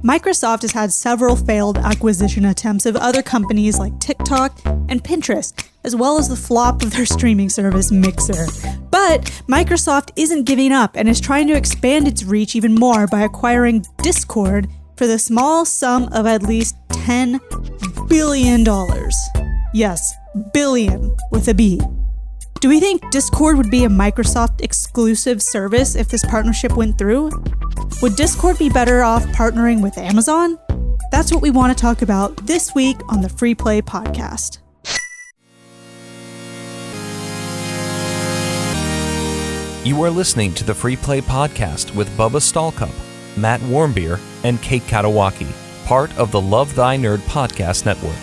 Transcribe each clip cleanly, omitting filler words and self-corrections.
Microsoft has had several failed acquisition attempts of other companies like TikTok and Pinterest, as well as the flop of their streaming service Mixer. But Microsoft isn't giving up and is trying to expand its reach even more by acquiring Discord for the small sum of at least $10 billion. Yes, billion with a B. Do we think Discord would be a Microsoft exclusive service if this partnership went through? Would Discord be better off partnering with Amazon? That's what we want to talk about this week on the Free Play Podcast. You are listening to the Free Play Podcast with Bubba Stallcup, Matt Warmbier, and Kate Katawaki, part of the Love Thy Nerd podcast network.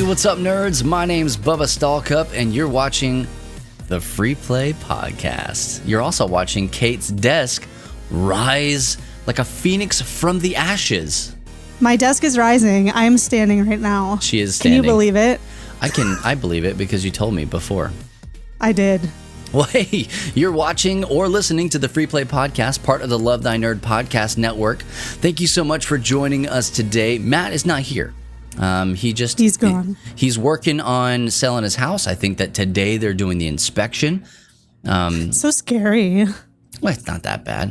What's up, nerds? My name's Bubba Stallcup, and you're watching the Free Play Podcast. You're also watching Kate's desk rise like a phoenix from the ashes. My desk is rising. I am standing right now. She is standing. Can you believe it? I believe it because you told me before. I did. Well, hey, you're watching or listening to the Free Play Podcast, part of the Love Thy Nerd podcast network. Thank you so much for joining us today. Matt is not here. He's gone. He's working on selling his house. I think that today they're doing the inspection. So scary. Well, it's not that bad.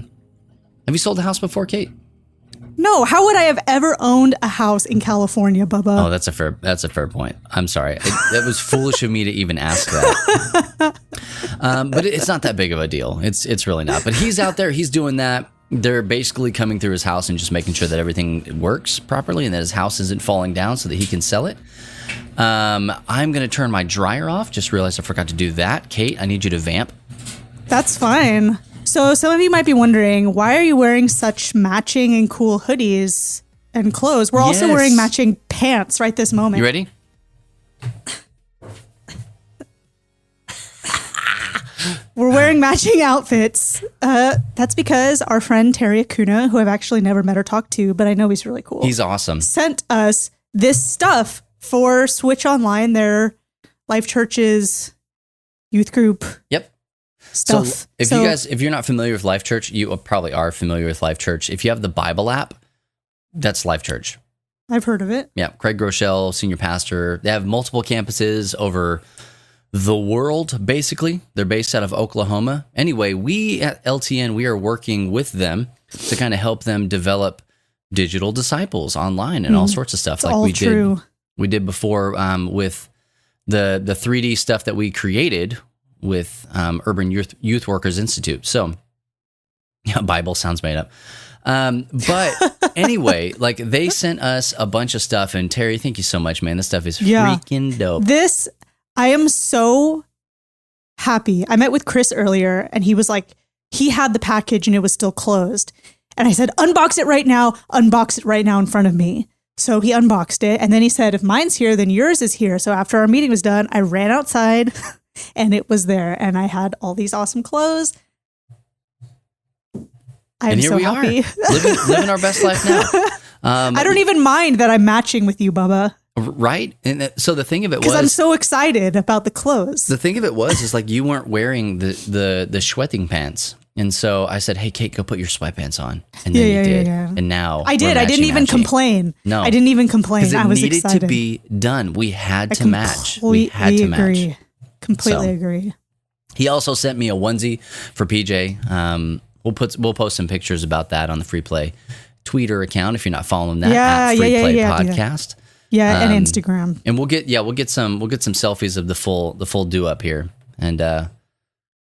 Have you sold a house before, Kate? No. How would I have ever owned a house in California, Bubba? Oh, that's a fair point. I'm sorry. It was foolish of me to even ask that. But it's not that big of a deal. It's really not. But he's out there. He's doing that. They're basically coming through his house and just making sure that everything works properly and that his house isn't falling down so that he can sell it. I'm going to turn my dryer off. Just realized I forgot to do that. Kate, I need you to vamp. That's fine. So some of you might be wondering, why are you wearing such matching and cool hoodies and clothes? We're also wearing matching pants right this moment. You ready? We're wearing matching outfits. That's because our friend Terry Acuna, who I've actually never met or talked to, but I know he's really cool. He's awesome. Sent us this stuff for Switch Online, their Life Church's youth group. Yep. Stuff. So if you're not familiar with Life Church, you probably are familiar with Life Church. If you have the Bible app, that's Life Church. I've heard of it. Yeah. Craig Groeschel, senior pastor. They have multiple campuses over the world, basically. They're based out of Oklahoma. Anyway, we at LTN, we are working with them to kind of help them develop digital disciples online and all sorts of stuff. It's like all true. We did before with the 3D stuff that we created with Urban Youth Workers Institute. So, yeah, Bible sounds made up. But anyway, like they sent us a bunch of stuff, and Terry, thank you so much, man. This stuff is freaking dope. I am so happy. I met with Chris earlier and he was like, he had the package and it was still closed. And I said, unbox it right now in front of me. So he unboxed it. And then he said, if mine's here, then yours is here. So after our meeting was done, I ran outside and it was there. And I had all these awesome clothes. I'm so happy. Living our best life now. I don't even mind that I'm matching with you, Bubba. Right? And so the thing of it was... Because I'm so excited about the clothes. The thing of it is like you weren't wearing the sweating pants. And so I said, hey, Kate, go put your sweatpants on. And then you did. Yeah. And now I did. I didn't even complain. No. I didn't even complain. I was excited. It needed to be done. We had to match. We had to match. Completely agree. He also sent me a onesie for PJ. We'll post some pictures about that on the Free Play Twitter account if you're not following that at Free Play Podcast. Yeah, and Instagram. And we'll get some selfies of the full do up here. And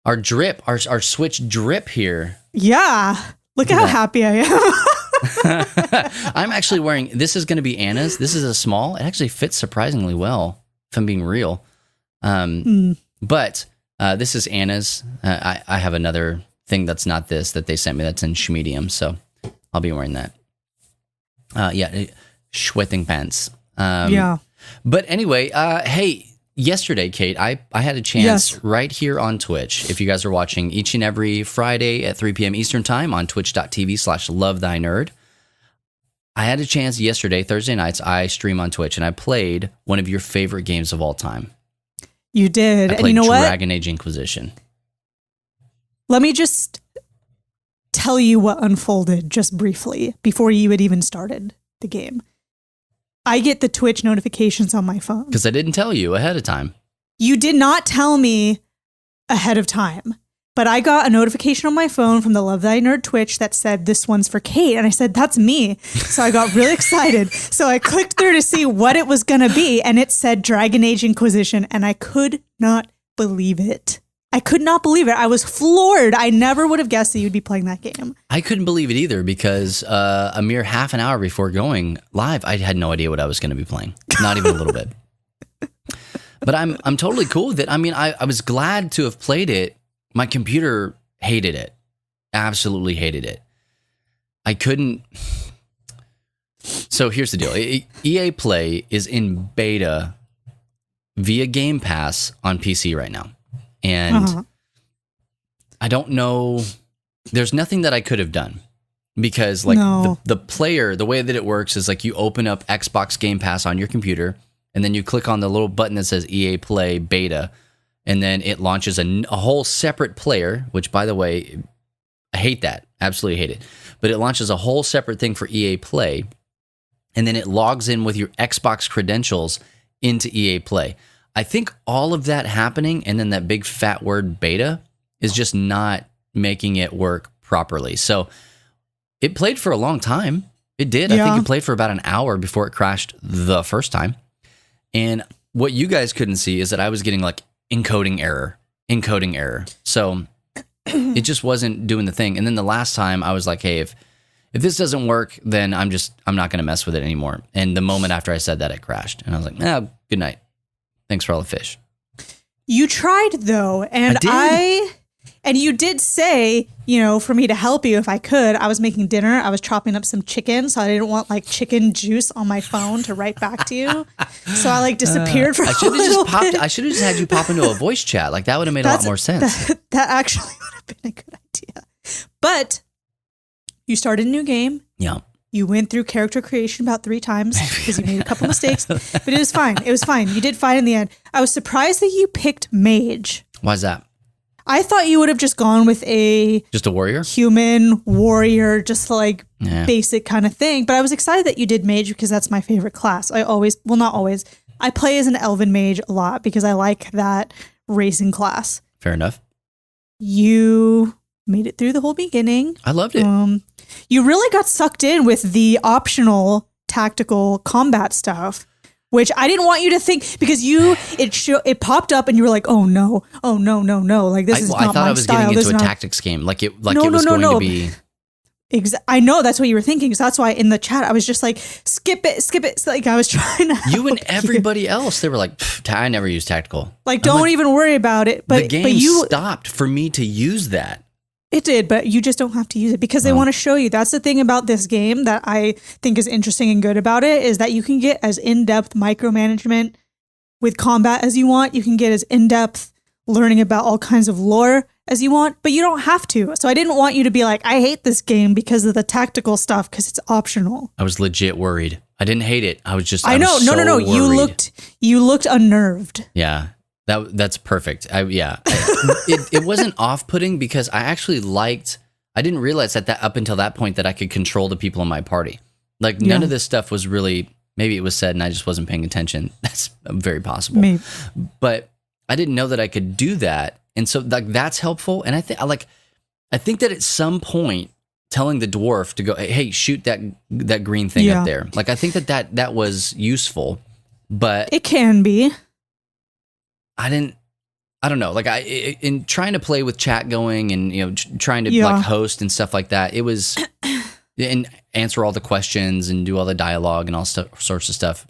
our drip, our Switch drip here. Yeah. Look at how happy I am. I'm actually wearing, this is going to be Anna's. This is a small. It actually fits surprisingly well, if I'm being real. But this is Anna's. I have another thing that's not this that they sent me that's in schmedium, so I'll be wearing that. Sweating pants. But anyway, hey, yesterday, Kate, I had a chance right here on Twitch. If you guys are watching each and every Friday at 3 p.m. Eastern time on twitch.tv/lovethynerd, I had a chance yesterday, Thursday nights, I stream on Twitch, and I played one of your favorite games of all time. You did. I played And you know what? Dragon Age Inquisition. Let me just tell you what unfolded just briefly before you had even started the game. I get the Twitch notifications on my phone. Because I didn't tell you ahead of time. You did not tell me ahead of time, but I got a notification on my phone from the Love Thy Nerd Twitch that said, this one's for Kate. And I said, that's me. So I got really excited. So I clicked through to see what it was going to be. And it said Dragon Age Inquisition. And I could not believe it. I could not believe it. I was floored. I never would have guessed that you'd be playing that game. I couldn't believe it either because a mere half an hour before going live, I had no idea what I was going to be playing. Not even a little bit. But I'm totally cool with it. I mean, I was glad to have played it. My computer hated it. Absolutely hated it. I couldn't. So here's the deal. EA Play is in beta via Game Pass on PC right now. And I don't know. There's nothing that I could have done because like the player, the way that it works is like you open up Xbox Game Pass on your computer and then you click on the little button that says EA Play Beta. And then it launches a whole separate player, which, by the way, I hate that. Absolutely hate it. But it launches a whole separate thing for EA Play. And then it logs in with your Xbox credentials into EA Play. I think all of that happening and then that big fat word beta is just not making it work properly. So it played for a long time. It did. Yeah. I think it played for about an hour before it crashed the first time. And what you guys couldn't see is that I was getting like encoding error. So it just wasn't doing the thing. And then the last time I was like, hey, if this doesn't work, then I'm not going to mess with it anymore. And the moment after I said that, it crashed. And I was like, good night. Thanks for all the fish. You tried though. And and you did say, for me to help you if I could. I was making dinner. I was chopping up some chicken. So I didn't want like chicken juice on my phone to write back to you. So I like disappeared for a little bit. I should have just had you pop into a voice chat. Like that would have made a lot more sense. That actually would have been a good idea. But you started a new game. Yeah. You went through character creation about 3 times because you made a couple mistakes. But it was fine. It was fine. You did fine in the end. I was surprised that you picked mage. Why's that? I thought you would have just gone with just a warrior, human warrior, just like basic kind of thing. But I was excited that you did mage because that's my favorite class. Not always. I play as an elven mage a lot because I like that racing class. Fair enough. You made it through the whole beginning. I loved it. You really got sucked in with the optional tactical combat stuff. Which I didn't want you to think because it popped up and you were like, oh no. Like this is not my style. I thought I was getting into a tactics game. Like it was going to be. I know that's what you were thinking. So that's why in the chat I was just like, skip it. It's like I was trying to. You and everybody else, they were like, I never use tactical. Like don't even worry about it. But the game stopped for me to use that. It did, but you just don't have to use it because they want to show you. That's the thing about this game that I think is interesting and good about it is that you can get as in-depth micromanagement with combat as you want. You can get as in-depth learning about all kinds of lore as you want, but you don't have to. So I didn't want you to be like, I hate this game because of the tactical stuff because it's optional. I was legit worried. I didn't hate it. I was just I know. No. Worried. You looked unnerved. Yeah. That's perfect. It wasn't off-putting because I actually I didn't realize that up until that point that I could control the people in my party. Like none of this stuff was really, maybe it was said and I just wasn't paying attention. That's very possible. Maybe. But I didn't know that I could do that. And so like that's helpful. And I think that at some point telling the dwarf to go, hey, shoot that green thing up there. Like I think that was useful, but it can be. I don't know. Like in trying to play with chat going and, trying to like host and stuff like that, it was and answer all the questions and do all the dialogue and all sorts of stuff.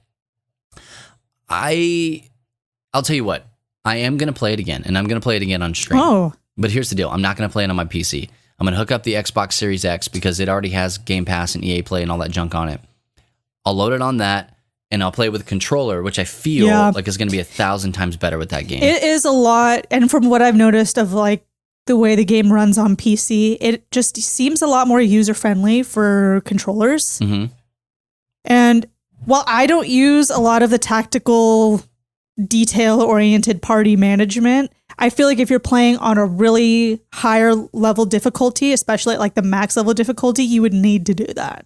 I'll tell you what, I am going to play it again and I'm going to play it again on stream. Oh, but here's the deal. I'm not going to play it on my PC. I'm going to hook up the Xbox Series X because it already has Game Pass and EA Play and all that junk on it. I'll load it on that. And I'll play with a controller, which I feel like is going to be 1,000 times better with that game. It is a lot. And from what I've noticed of like the way the game runs on PC, it just seems a lot more user-friendly for controllers. Mm-hmm. And while I don't use a lot of the tactical, detail-oriented party management, I feel like if you're playing on a really higher level difficulty, especially at like the max level difficulty, you would need to do that.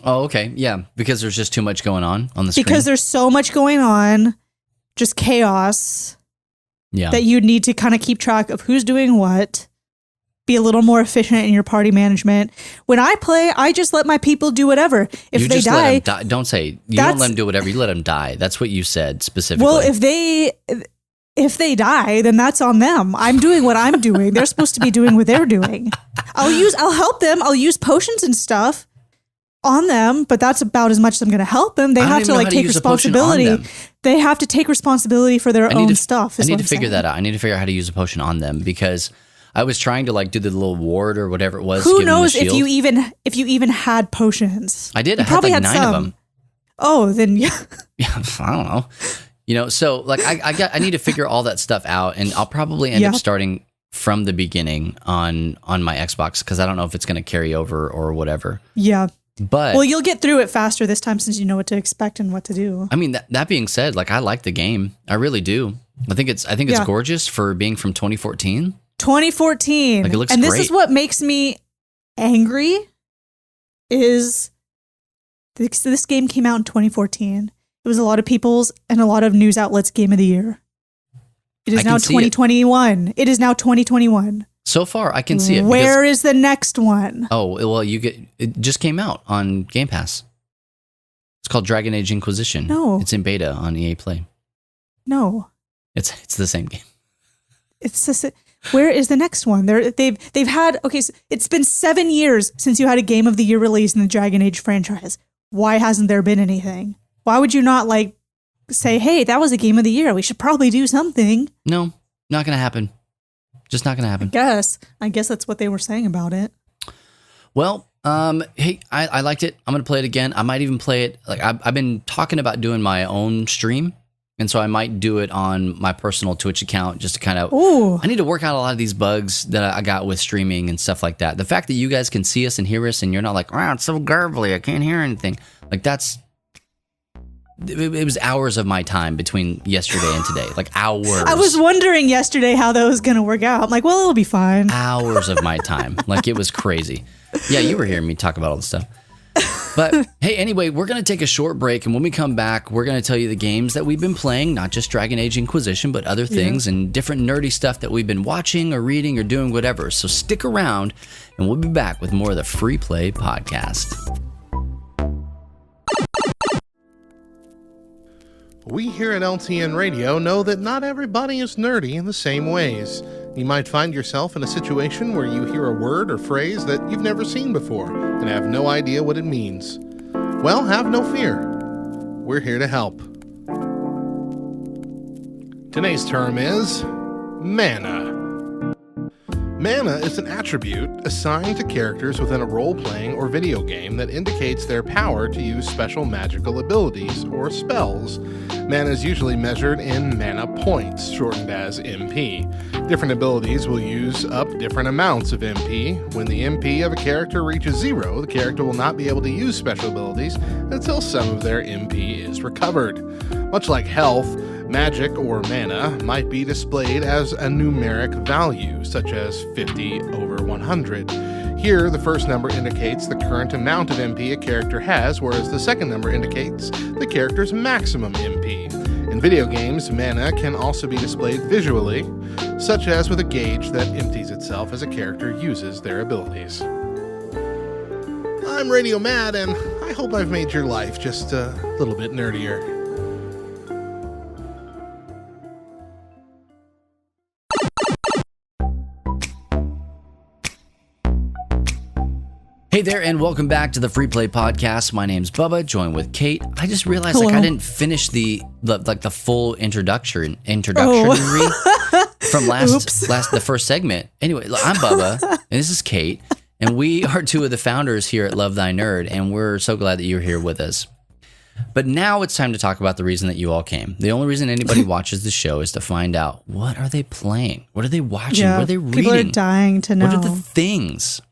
Oh, okay. Yeah, because there's just too much going on the screen. Because there's so much going on, just chaos, that you need to kind of keep track of who's doing what, be a little more efficient in your party management. When I play, I just let my people do whatever. If you they just die, let them die. Don't say, you don't let them do whatever, you let them die. That's what you said specifically. Well, if they die, then that's on them. I'm doing what I'm doing. They're supposed to be doing what they're doing. I'll help them. I'll use potions and stuff on them, but that's about as much as I'm going to help them. They have to like take responsibility. They have to take responsibility for their own stuff. I need to figure that out. I need to figure out how to use a potion on them because I was trying to like do the little ward or whatever it was. Who knows if you even had potions? I did. I probably had like 9 of them. Oh, then yeah. Yeah, I don't know. You know, so like I need to figure all that stuff out, and I'll probably end up starting from the beginning on my Xbox because I don't know if it's going to carry over or whatever. Yeah. But well, you'll get through it faster this time since you know what to expect and what to do. I mean, that being said, like I like the game. I really do. I think it's gorgeous for being from 2014. 2014. Like it looks and great. This is what makes me angry is this game came out in 2014. It was a lot of people's and a lot of news outlets' game of the year. It is now 2021. It is now 2021. So far, I can see it. Where is the next one? Oh, well, it just came out on Game Pass. It's called Dragon Age Inquisition. No. It's in beta on EA Play. No. It's the same game. Where is the next one? They've had so it's been 7 years since you had a Game of the Year release in the Dragon Age franchise. Why hasn't there been anything? Why would you not like say, hey, that was a Game of the Year. We should probably do something. No, not going to happen. Just not going to happen. I guess that's what they were saying about it. Well, hey, I liked it. I'm going to play it again. I might even play it. Like I've been talking about doing my own stream. And so I might do it on my personal Twitch account just to kind of, I need to work out a lot of these bugs that I got with streaming and stuff like that. The fact that you guys can see us and hear us and you're not like, wow, it's so garbly, I can't hear anything. Like it was hours of my time between yesterday and today, like hours. I was wondering yesterday how that was going to work out. I'm like, well, it'll be fine. Hours of my time. Like it was crazy. Yeah, you were hearing me talk about all this stuff. But hey, anyway, we're going to take a short break. And when we come back, we're going to tell you the games that we've been playing, not just Dragon Age Inquisition, but other things and different nerdy stuff that we've been watching or reading or doing whatever. So stick around and we'll be back with more of the Free Play Podcast. We here at LTN Radio know that not everybody is nerdy in the same ways. You might find yourself in a situation where you hear a word or phrase that you've never seen before and have no idea what it means. Well, have no fear. We're here to help. Today's term is mana. Mana is an attribute assigned to characters within a role-playing or video game that indicates their power to use special magical abilities or spells. Mana is usually measured in mana points, shortened as MP. Different abilities will use up different amounts of MP. When the MP of a character reaches 0, the character will not be able to use special abilities until some of their MP is recovered. Much like health, magic or mana might be displayed as a numeric value, such as 50 over 100. Here, the first number indicates the current amount of MP a character has, whereas the second number indicates the character's maximum MP. In video games, mana can also be displayed visually, such as with a gauge that empties itself as a character uses their abilities. I'm Radio Matt, and I hope I've made your life just a little bit nerdier. Hey there, and welcome back to the Free Play Podcast. My name's Bubba, joined with Kate. I just realized I didn't finish the full introduction from the first segment. Anyway, I'm Bubba, and this is Kate, and we are two of the founders here at Love Thy Nerd, and we're so glad that you're here with us. But now it's time to talk about the reason that you all came. The only reason anybody watches the show is to find out, what are they playing? What are they watching? What are they reading? People are dying to know. What are the things?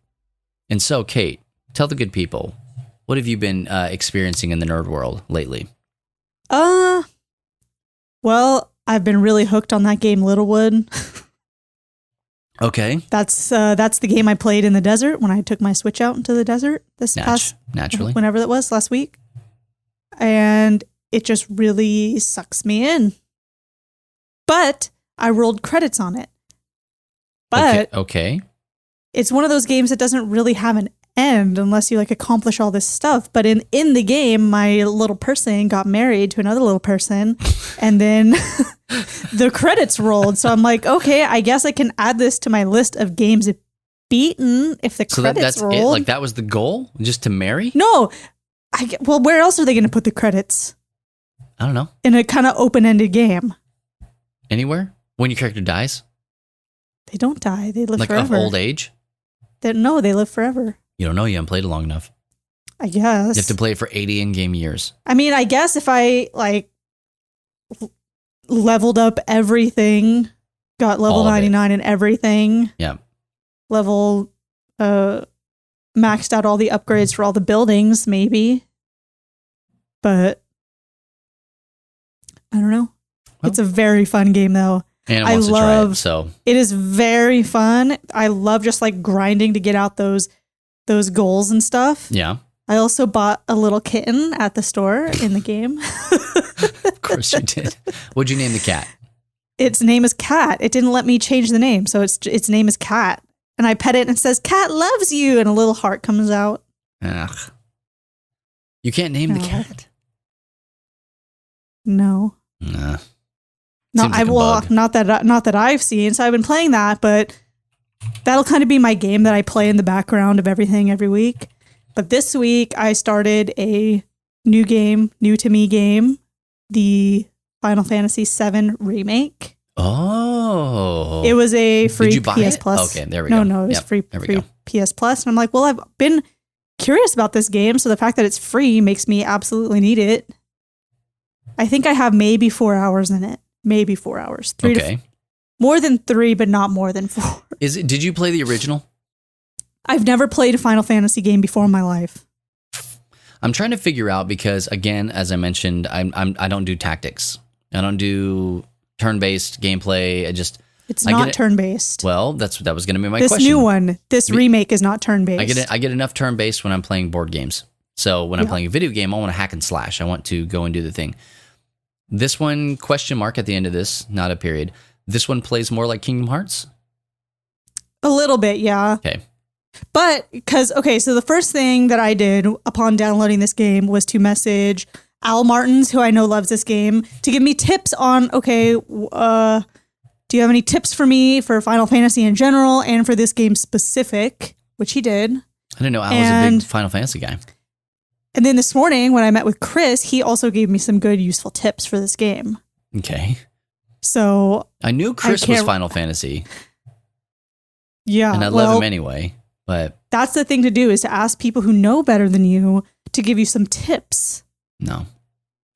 And so, Kate, tell the good people, What have you been experiencing in the nerd world lately? Well, I've been really hooked on that game Littlewood. Okay. That's the game I played in the desert when I took my Switch out into the desert Naturally. whenever that was last week. And it just really sucks me in. But I rolled credits on it. But okay. It's one of those games that doesn't really have an end unless you like accomplish all this stuff. But in the game, my little person got married to another little person, and then the credits rolled. So I'm like, okay, I guess I can add this to my list of games beaten if the credits that's rolled. it? Like that was the goal? Just to marry? No. Well, where else are they going to put the credits? I don't know. In a kind of open-ended game. Anywhere? When your character dies? They don't die. They live like forever. Of old age? No, they live forever. You don't know. You haven't played it long enough. I guess. You have to play it for 80 in-game years. I mean, I guess if I leveled up everything, got level 99 in everything. Yeah. Level maxed out all the upgrades for all the buildings, maybe. But I don't know. Well, it's a very fun game though. And wants to try it, so it is very fun. I love just like grinding to get out those goals and stuff. Yeah. I also bought a little kitten at the store in the game. Of course you did. What'd you name the cat? Its name is Cat. It didn't let me change the name, so its name is Cat. And I pet it and it says, "Cat loves you," and a little heart comes out. Ugh. You can't name the cat? No. Nah. Not that I've seen. So I've been playing that, but that'll kind of be my game that I play in the background of everything every week. But this week I started a new to me game, the Final Fantasy VII remake. Oh. It was a free Did you buy PS it? Plus. Okay, there we go. No, it was Yep, free there we go. PS Plus. And I'm like, well, I've been curious about this game, so the fact that it's free makes me absolutely need it. I think I have maybe 4 hours in it. Maybe 4 hours. More than 3, but not more than 4. Did you play the original? I've never played a Final Fantasy game before in my life. I'm trying to figure out because, again, as I mentioned, I don't do tactics. I don't do turn-based gameplay. It's not turn-based. Well, that was going to be my question. question. This new one, this remake is not turn-based. I get enough turn-based when I'm playing board games. So when I'm playing a video game, I want to hack and slash. I want to go and do the thing. This one, question mark at the end of this, not a period. This one plays more like Kingdom Hearts? A little bit, yeah. Okay. But, so the first thing that I did upon downloading this game was to message Al Martins, who I know loves this game, to give me tips on, do you have any tips for me for Final Fantasy in general and for this game specific, which he did. I didn't know Al was a big Final Fantasy guy. And then this morning when I met with Chris, he also gave me some good, useful tips for this game. Okay. So I knew Chris was Final Fantasy. Yeah. And I love him anyway, but that's the thing to do, is to ask people who know better than you to give you some tips. No.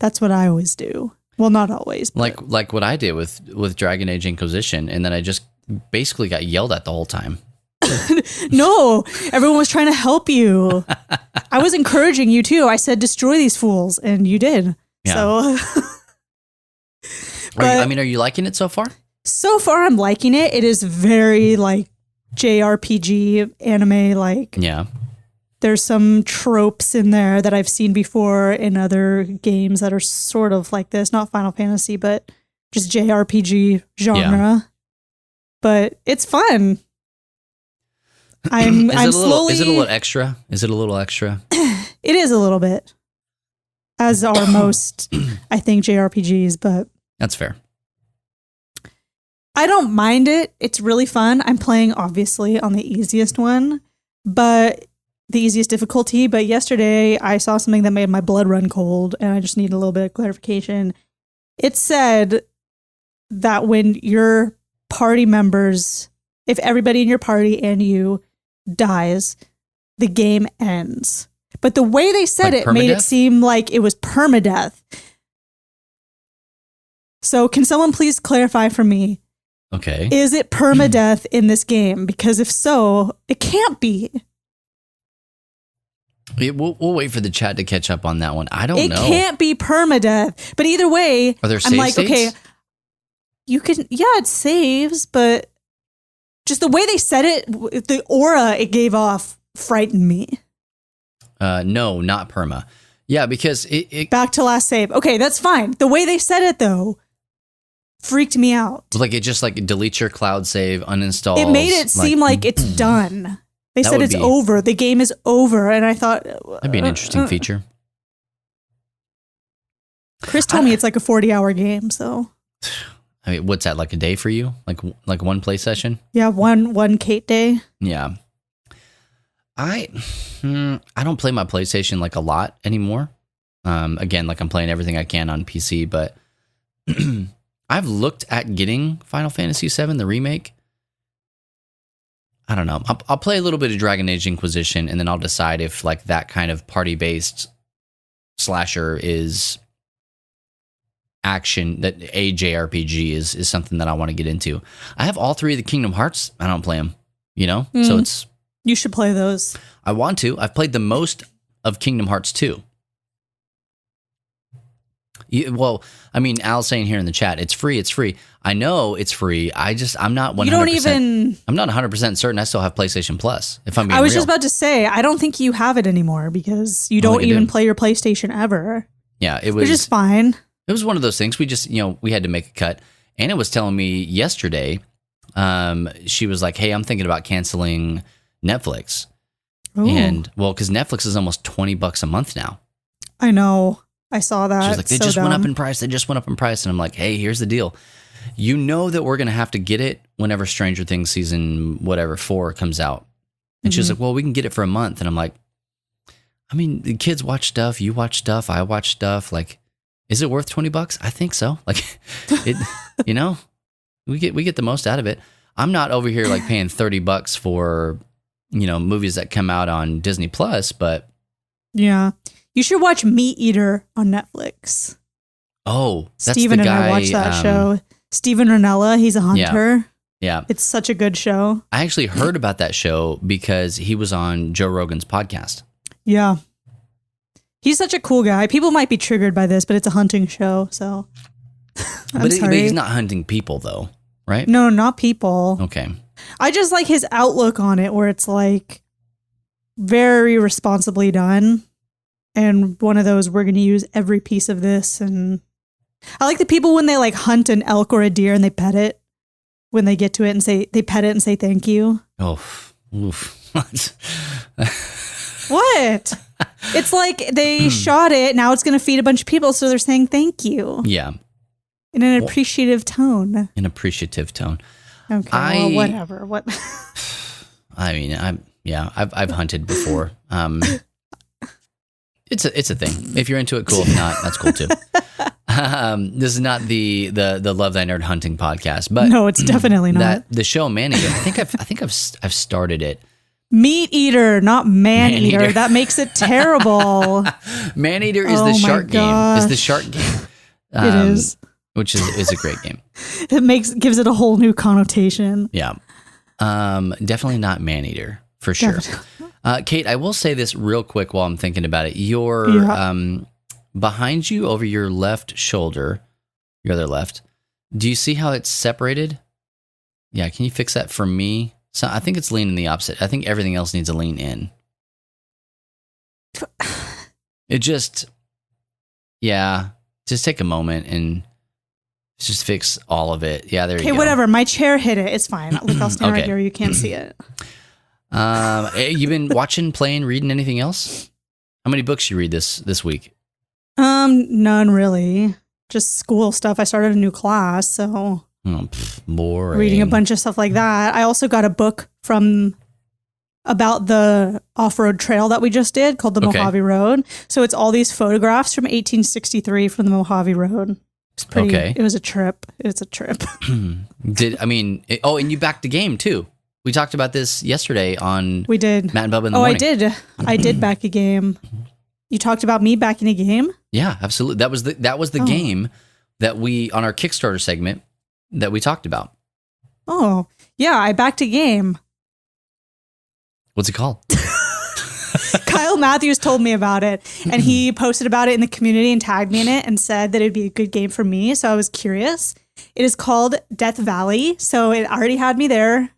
That's what I always do. Well, not always. But. Like what I did with Dragon Age Inquisition, and then I just basically got yelled at the whole time. No, everyone was trying to help you. I was encouraging you too. I said, destroy these fools, and you did. Yeah. So, are you liking it so far? So far, I'm liking it. It is very like JRPG anime. Like, yeah, there's some tropes in there that I've seen before in other games that are sort of like this. Not Final Fantasy, but just JRPG genre. Yeah. But it's fun. I'm slowly. Is it a little extra? Is it a little extra? It is a little bit, as are most, I think, JRPGs. But that's fair. I don't mind it. It's really fun. I'm playing obviously on the easiest one, but the easiest difficulty. But yesterday I saw something that made my blood run cold, and I just need a little bit of clarification. It said that when your party members, if everybody in your party and you dies, the game ends. But the way they said it made it seem like it was permadeath. So can someone please clarify for me? Okay. Is it permadeath in this game? Because if so, it can't be. We'll wait for the chat to catch up on that one. I don't know. It can't be permadeath. But either way, Are there I'm save like, states? okay, you can, it saves, but just the way they said it, the aura it gave off frightened me. No, not perma. Yeah, because it Back to last save. Okay, that's fine. The way they said it, though, freaked me out. like it just like deletes your cloud save, uninstalls. It made it seem like it's done. They That said would it's be- over. The game is over. And I thought... That'd be an interesting feature. Chris told me it's like a 40-hour game, so... I mean, what's that, like a day for you? Like one play session? Yeah, one Kate day. Yeah. I don't play my PlayStation like a lot anymore. Again, like I'm playing everything I can on PC, but I've looked at getting Final Fantasy VII, the remake. I don't know. I'll play a little bit of Dragon Age Inquisition, and then I'll decide if like that kind of party-based slasher is action, that a JRPG is something that I want to get into. I have all 3 of the Kingdom Hearts. I don't play them, so it's... You should play those. I want to. I've played the most of Kingdom Hearts 2. Well, I mean, Al's saying here in the chat, it's free. It's free. I know it's free. I'm not 100%. You don't even... I'm not 100% certain I still have PlayStation Plus, if I'm being I was real. just about to say, I don't think you have it anymore because you I don't don't think I even do. play your PlayStation ever. Yeah, it Which is was fine. it was one of those things we just, we had to make a cut. Anna was telling me yesterday, she was like, hey, I'm thinking about canceling Netflix. Ooh, And, well, because Netflix is almost $20 a month now. I know. I saw that. She was like, they So just went up dumb. in price. They just went up in price. And I'm like, hey, here's the deal. You know that we're going to have to get it whenever Stranger Things season, whatever, 4 comes out. And she was like, well, we can get it for a month. And I'm like, I mean, the kids watch stuff. You watch stuff. I watch stuff. Like, is it worth $20? I think so. Like, it, we get the most out of it. I'm not over here like paying $30 for, movies that come out on Disney Plus, but Yeah. You should watch Meat Eater on Netflix. oh, that's Steven the and guy. I watched that show. Steven Ranella, he's a hunter. Yeah. It's such a good show. I actually heard about that show because he was on Joe Rogan's podcast. Yeah. He's such a cool guy. People might be triggered by this, but it's a hunting show, so I'm But sorry. he's not hunting people, though, right? No, not people. Okay. I just like his outlook on it where it's like very responsibly done. And one of those, we're going to use every piece of this. And I like the people when they like hunt an elk or a deer and they pet it when they get to it and they pet it and say thank you. Oh, oof. What? It's like they shot it. Now it's going to feed a bunch of people. So they're saying thank you Yeah, in an appreciative tone. an appreciative tone. Okay. I- Well, whatever. What? I mean, I've hunted before. It's a thing. If you're into it, cool. If not, that's cool too. This is not the Love Thy Nerd hunting podcast, but No, it's definitely not. that the show Maneater. I think I've started it. Meat eater, not man eater. Man-eater. That makes it terrible. Maneater is Oh the my shark game. Is the gosh. shark game. It is. Which is a great game. It gives it a whole new connotation. Yeah. Definitely not Maneater for sure. Kate, I will say this real quick while I'm thinking about it. Your behind you over your left shoulder, your other left, do you see how it's separated? Yeah, can you fix that for me? So I think it's leaning the opposite. I think everything else needs to lean in. It just take a moment and just fix all of it. Yeah, there you Okay, go. whatever. My chair hit it. It's fine. Look, I'll stand right Okay. here. You can't see it. You been watching, playing, reading anything else? How many books you read this week? None really. Just school stuff. I started a new class, so Boring. reading a bunch of stuff like that. I also got a book about the off-road trail that we just did called the Okay. Mojave Road. So it's all these photographs from 1863 from the Mojave Road. It's pretty. Okay. It was a trip. It's a trip. and you backed the game too. We talked about this yesterday on We did. Matt and Bubba in the Oh, morning. I did back a game. You talked about me backing a game? Yeah, absolutely. That was the game that we on our Kickstarter segment that we talked about. Oh, yeah, I backed a game. What's it called? Kyle Matthews told me about it, and he posted about it in the community and tagged me in it and said that it'd be a good game for me. So I was curious. It is called Death Valley. So it already had me there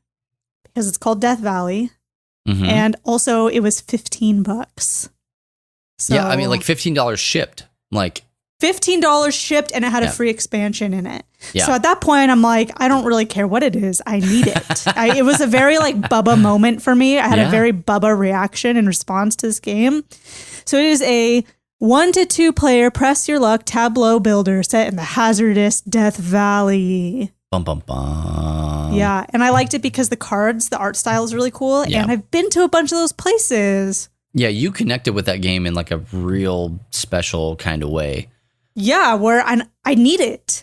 because it's called Death Valley. Mhm. And also it was $15. So Yeah, I mean, like $15 shipped. Like, $15 shipped, and it had a Yeah. free expansion in it. Yeah. So at that point, I'm like, I don't really care what it is. I need it. It was a very like Bubba moment for me. I had Yeah. a very Bubba reaction in response to this game. So it is a 1 to 2 player press your luck tableau builder set in the hazardous Death Valley. bum, bum, bum. Yeah, and I liked it because the art style is really cool, Yeah. and I've been to a bunch of those places. Yeah, you connected with that game in like a real special kind of way. Yeah, where I need it.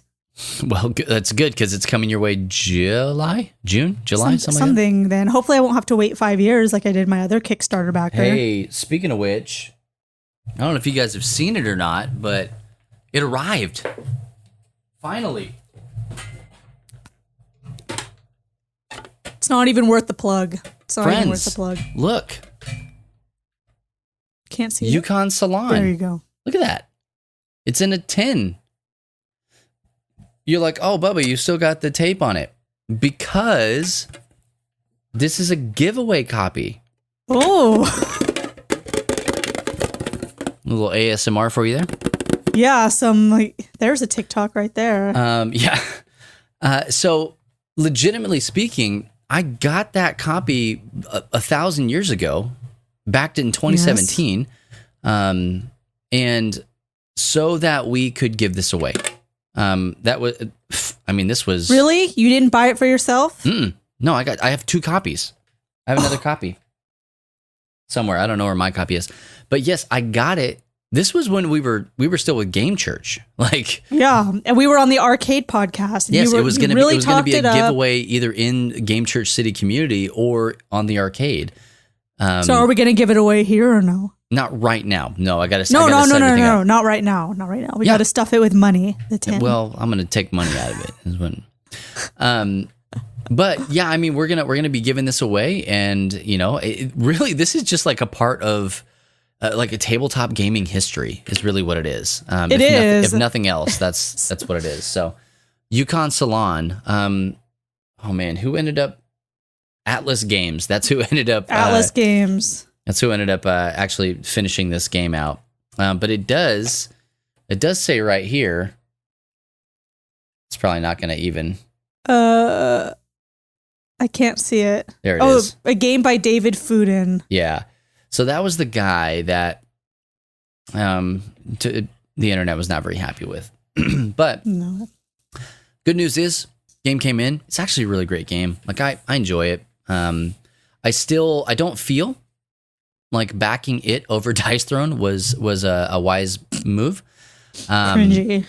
Well, that's good because it's coming your way June, July, something like that. Something then. Hopefully I won't have to wait 5 years like I did my other Kickstarter backer. Hey, speaking of which, I don't know if you guys have seen it or not, but it arrived. Finally. It's not even worth the plug. It's not even worth Friends, the plug. look. Can't see it. Yukon Salon. There you go. Look at that. It's in a tin. You're like, oh, Bubba, you still got the tape on it. Because this is a giveaway copy. Oh, A little ASMR for you there. yeah. There's a TikTok right there. Yeah. So, legitimately speaking, I got that copy 1,000 years ago, back in 2017, and so that we could give this away. This was Really? You didn't buy it for yourself? no. I have 2 copies. I have another copy somewhere. I don't know where my copy is, but yes, I got it. This was when we were still with Game Church, like. Yeah. And we were on the arcade podcast. Yes, it was going to be. It was going to be a it up. giveaway either in Game Church City Community or on the arcade. So are we going to give it away here or no? Not right now. No, I got to. No. Not right now. Not right now. We got to stuff it with money. The tin. Well, I'm going to take money out of it. Is when, but yeah, I mean, we're gonna be giving this away, and really, this is just like a part of. Like a tabletop gaming history is really what it is. If nothing else, that's what it is. So, Yukon Salon. Oh man, who ended up? Atlas Games. That's who ended up. Atlas Games. That's who ended up actually finishing this game out. But it does say right here. It's probably not going to even. I can't see it. There it is. A game by David Fuden. Yeah. So that was the guy that the internet was not very happy with. But No. good news is, game came in. It's actually a really great game. Like I enjoy it. I don't feel like backing it over Dice Throne was a wise move. Cringy.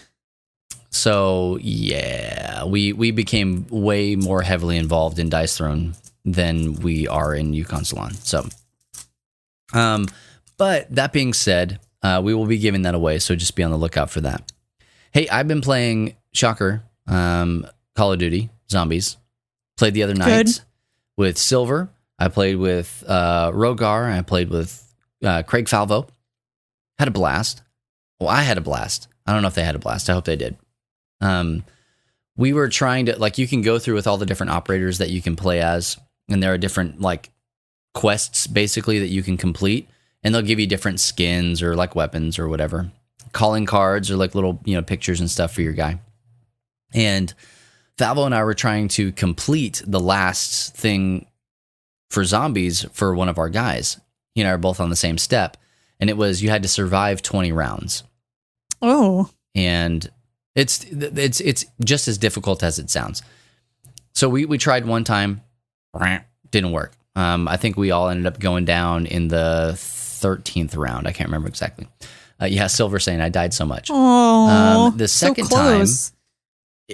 So yeah, we became way more heavily involved in Dice Throne than we are in Yukon Salon. So. But that being said, we will be giving that away, so just be on the lookout for that. Hey, I've been playing, shocker, Call of Duty Zombies. Played the other night with Silver. I played with Rogar. I played with Craig Falvo. Had a blast. Well, I had a blast. I don't know if they had a blast. I hope they did. We were trying to, you can go through with all the different operators that you can play as, and there are different, quests basically that you can complete, and they'll give you different skins or weapons or whatever, calling cards or little pictures and stuff for your guy. And Falvo and I were trying to complete the last thing for zombies for one of our guys. He and I are both on the same step, and it was you had to survive 20 rounds. Oh. And it's just as difficult as it sounds. So we tried one time, didn't work. I think we all ended up going down in the 13th round. I can't remember exactly. Silver saying I died so much. Oh, the second so close.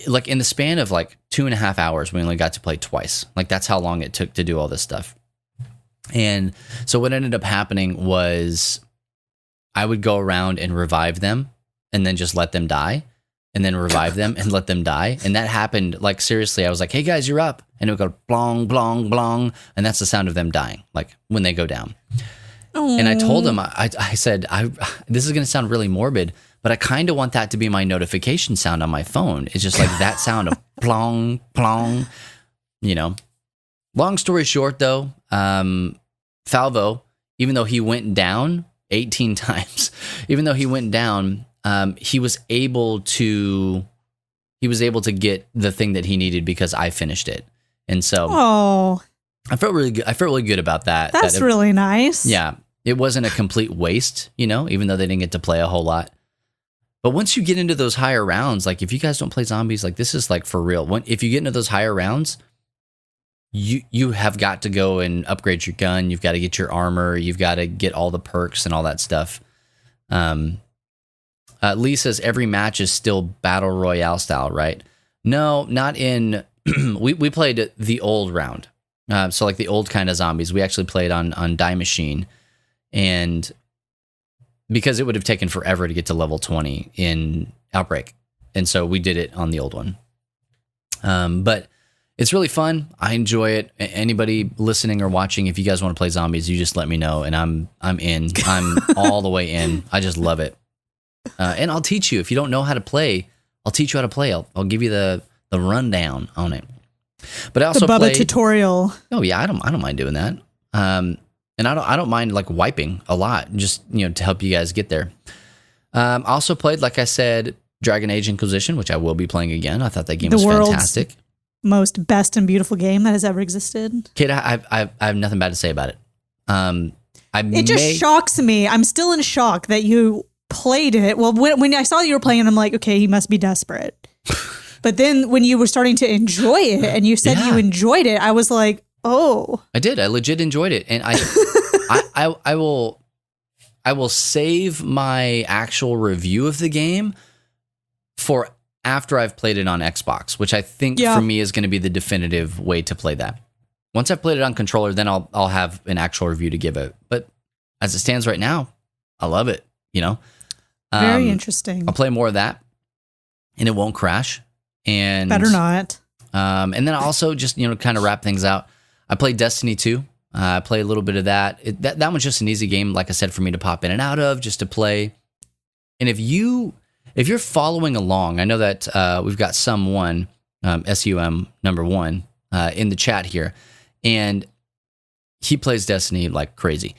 time, in the span of 2.5 hours, we only got to play twice. That's how long it took to do all this stuff. And so what ended up happening was I would go around and revive them and then just let them die. And then revive them and let them die. And that happened, seriously, I was like, hey guys, you're up. And it would go blong, blong, blong. And that's the sound of them dying, when they go down. And I told him, I said, this is going to sound really morbid, but I kind of want that to be my notification sound on my phone. It's just like that sound of plong, plong, you know. Long story short, though, Falvo, even though he went down 18 times, even though he went down, he was able to get the thing that he needed because I finished it. And so I felt really good. I felt really good about that. That's really nice. Yeah. It wasn't a complete waste, you know, even though they didn't get to play a whole lot. But once you get into those higher rounds, like if you guys don't play zombies, like this is like for real. If you get into those higher rounds, you have got to go and upgrade your gun. You've got to get your armor. You've got to get all the perks and all that stuff. Lee says every match is still battle royale style, right? No, not in. we played the old round, so like the old kind of zombies. We actually played on Die Machine, and because it would have taken forever to get to level 20 in Outbreak, and so we did it on the old one. But it's really fun. I enjoy it. Anybody listening or watching, if you guys want to play zombies, you just let me know, and I'm in. I'm all the way in. I just love it. And I'll teach you if you don't know how to play. I'll teach you how to play. I'll give you the rundown on it. But I also the Bubba played tutorial. Oh yeah, I don't mind doing that. And I don't mind like wiping a lot, just to help you guys get there. I also played, like I said, Dragon Age Inquisition, which I will be playing again. I thought that game was fantastic. Most best and beautiful game that has ever existed. Kate, I have nothing bad to say about it. It just shocks me. I'm still in shock that you played it. Well, when I saw you were playing, I'm like, okay, he must be desperate. But then when you were starting to enjoy it and you said you enjoyed it, I was like, oh. I did. I legit enjoyed it. And I will save my actual review of the game for after I've played it on Xbox, which I think for me is going to be the definitive way to play that. Once I've played it on controller, then I'll have an actual review to give it. But as it stands right now, I love it, Very interesting. I'll play more of that, and it won't crash. And better not. And then I also just kind of wrap things out. I played Destiny 2. I play a little bit of that. That one's just an easy game, like I said, for me to pop in and out of, just to play. And if you're following along, I know that we've got SUM1 number 1 in the chat here, and he plays Destiny like crazy.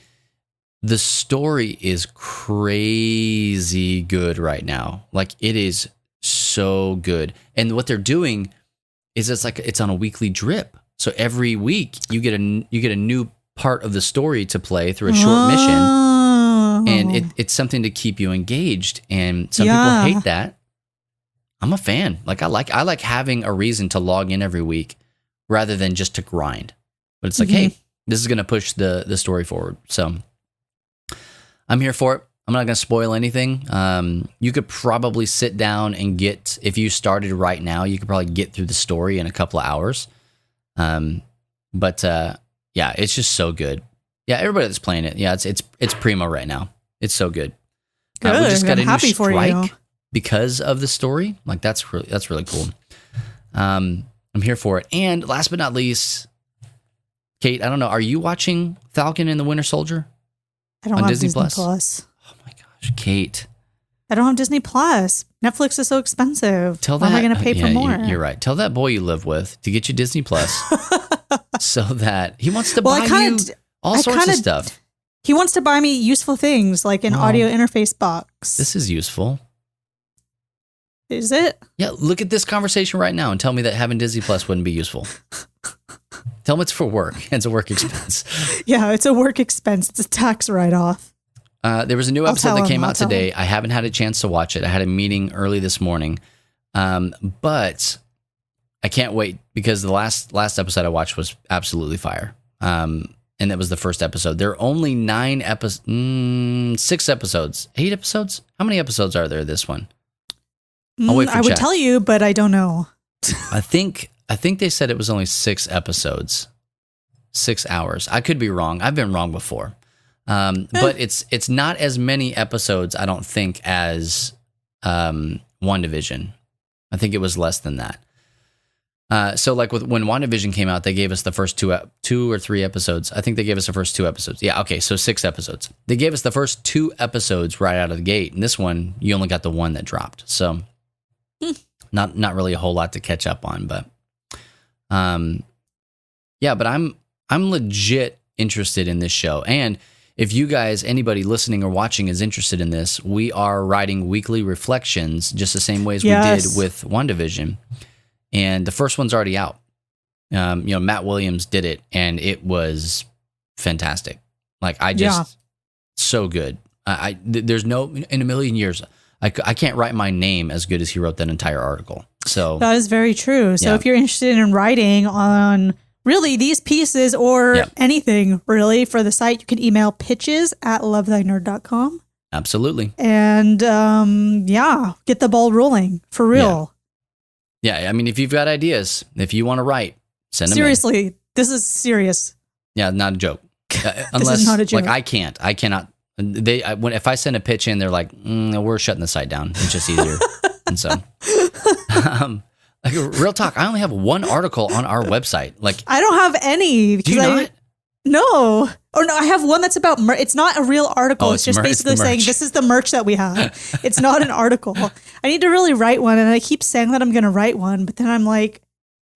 The story is crazy good right now. Like it is so good. And what they're doing is it's on a weekly drip. So every week you get a new part of the story to play through a short mission. And it's something to keep you engaged. And some people hate that. I'm a fan. Like I like having a reason to log in every week rather than just to grind. But it's like, hey, this is going to push the story forward. So I'm here for it. I'm not going to spoil anything. You could probably sit down and if you started right now, you could probably get through the story in a couple of hours. But it's just so good. Yeah, everybody that's playing it, it's primo right now. It's so good. Good. We just got I'm a happy new for strike you. because of the story. Like that's really cool. I'm here for it. And last but not least, Kate, I don't know, are you watching Falcon and the Winter Soldier? I don't have Disney Plus. Oh my gosh, Kate. I don't have Disney Plus. Netflix is so expensive. Why am I going to pay for more? You're right. Tell that boy you live with to get you Disney Plus so that he wants to buy you all sorts of stuff. He wants to buy me useful things like an audio interface box. This is useful. Is it? Yeah, look at this conversation right now and tell me that having Disney Plus wouldn't be useful. Tell him it's for work. It's a work expense. Yeah, it's a work expense. It's a tax write-off. There was a new episode that came out today. I haven't had a chance to watch it. I had a meeting early this morning. But I can't wait because the last episode I watched was absolutely fire. And that was the first episode. There are only 6 episodes. 8 episodes? How many episodes are there this one? I'll wait for I would tell you, but I don't know. I think they said it was only 6 episodes. 6 hours. I could be wrong. I've been wrong before. But it's not as many episodes, I don't think, as WandaVision. I think it was less than that. So like when WandaVision came out, they gave us the first two or three episodes. I think they gave us the first 2 episodes. Yeah, okay, so 6 episodes. They gave us the first 2 episodes right out of the gate, and this one you only got the one that dropped. So not really a whole lot to catch up on, but yeah, but I'm legit interested in this show. And if you guys, anybody listening or watching is interested in this, we are writing weekly reflections just the same way as we did with WandaVision. And the first one's already out. Matt Williams did it, and it was fantastic. Like, so good. There's no, in a million years, I can't write my name as good as he wrote that entire article. So that is very true. So if you're interested in writing on really these pieces or anything really for the site, you can email pitches@lovethynerd.com. Absolutely. And get the ball rolling for real. Yeah, I mean, if you've got ideas, if you want to write, send them Seriously, this is serious. Yeah, not a joke. This is not a joke. Like, I cannot. If I send a pitch in, they're like, we're shutting the site down. It's just easier. And so, like, real talk, I only have 1 article on our website. Like, I don't have any. Do you not? No. Or no, I have one that's about merch. It's not a real article. It's just basically saying this is the merch that we have. It's not an article. I need to really write one, and I keep saying that I'm going to write one, but then I'm like,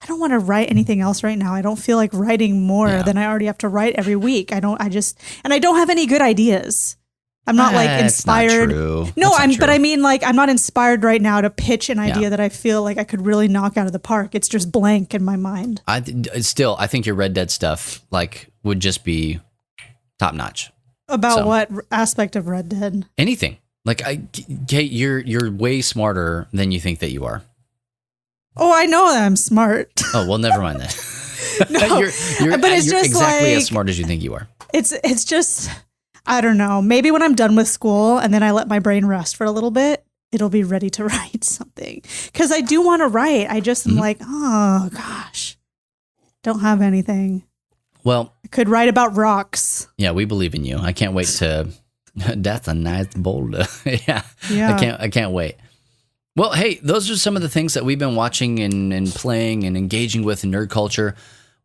I don't want to write anything else right now. I don't feel like writing more than I already have to write every week. I don't have any good ideas. I'm not like inspired. Not true. No, but I mean, like, I'm not inspired right now to pitch an idea that I feel like I could really knock out of the park. It's just blank in my mind. I think your Red Dead stuff would just be top notch. About what aspect of Red Dead? Anything. Like, Kate, you're way smarter than you think that you are. Oh, I know that I'm smart. Oh, well, never mind that. No, you're just exactly like, as smart as you think you are. It's just, I don't know. Maybe when I'm done with school and then I let my brain rest for a little bit, it'll be ready to write something. Because I do want to write. I just am like, oh gosh, don't have anything. Well, I could write about rocks. Yeah, we believe in you. I can't wait to. That's a nice boulder. Yeah. I can't wait. Well, hey, those are some of the things that we've been watching and playing and engaging with in nerd culture.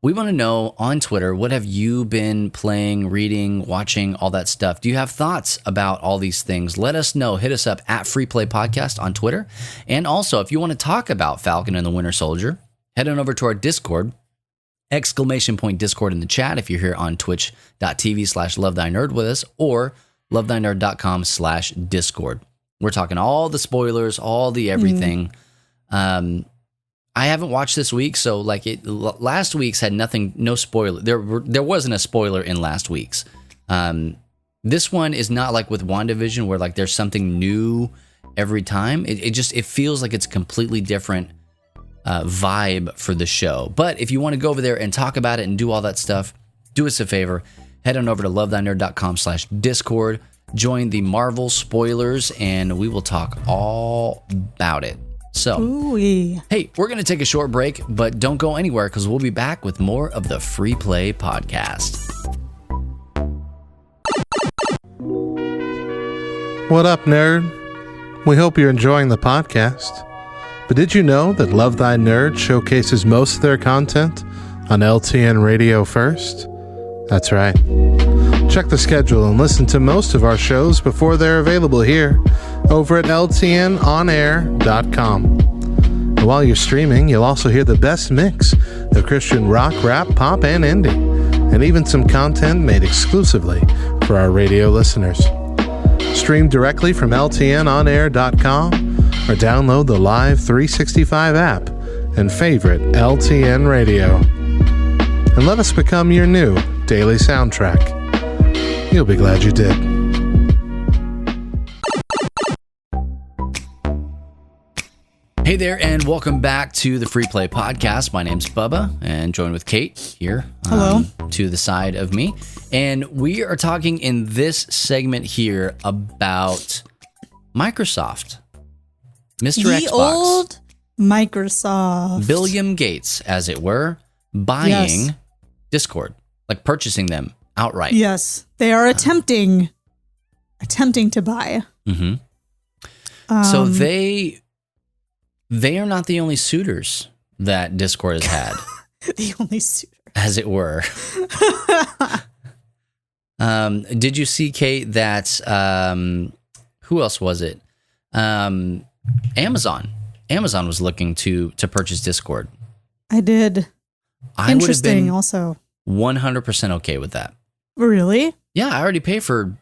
We want to know on Twitter, what have you been playing, reading, watching, all that stuff? Do you have thoughts about all these things? Let us know. Hit us up at Free Play Podcast on Twitter. And also, if you want to talk about Falcon and the Winter Soldier, head on over to our Discord. ! Discord in the chat if you're here on twitch.tv/lovethynerd with us, or lovethynerd.com/Discord. We're talking all the spoilers, all the everything. I haven't watched this week, so last week's had no spoiler. There wasn't a spoiler in last week's. This one is not like with WandaVision where there's something new every time. It feels like it's a completely different vibe for the show. But if you want to go over there and talk about it and do all that stuff, do us a favor. Head on over to lovethynerd.com/Discord. Join the Marvel spoilers, and we will talk all about it. So, hey, we're going to take a short break, but don't go anywhere because we'll be back with more of the Free Play Podcast. What up, nerd? We hope you're enjoying the podcast. But did you know that Love Thy Nerd showcases most of their content on LTN Radio first? That's right. Check the schedule and listen to most of our shows before they're available here over at LTNOnAir.com. And while you're streaming, you'll also hear the best mix of Christian rock, rap, pop, and indie, and even some content made exclusively for our radio listeners. Stream directly from LTNOnAir.com or download the Live 365 app and favorite LTN Radio. And let us become your new daily soundtrack. You'll be glad you did. Hey there, and welcome back to the Free Play Podcast. My name's Bubba, and joined with Kate here. Hello. To the side of me. And we are talking in this segment here about Microsoft. Mr. The Xbox. old Microsoft. Billiam Gates, as it were, buying Discord, purchasing them outright. Yes, they are attempting to buy. Mm-hmm. So they are not the only suitors that Discord has had, The only suitor. as it were. Did you see, Kate, that who else was it? Amazon. Amazon was looking to purchase Discord. I did. I would have Interesting been also. 100% okay with that. Really? Yeah, I already pay for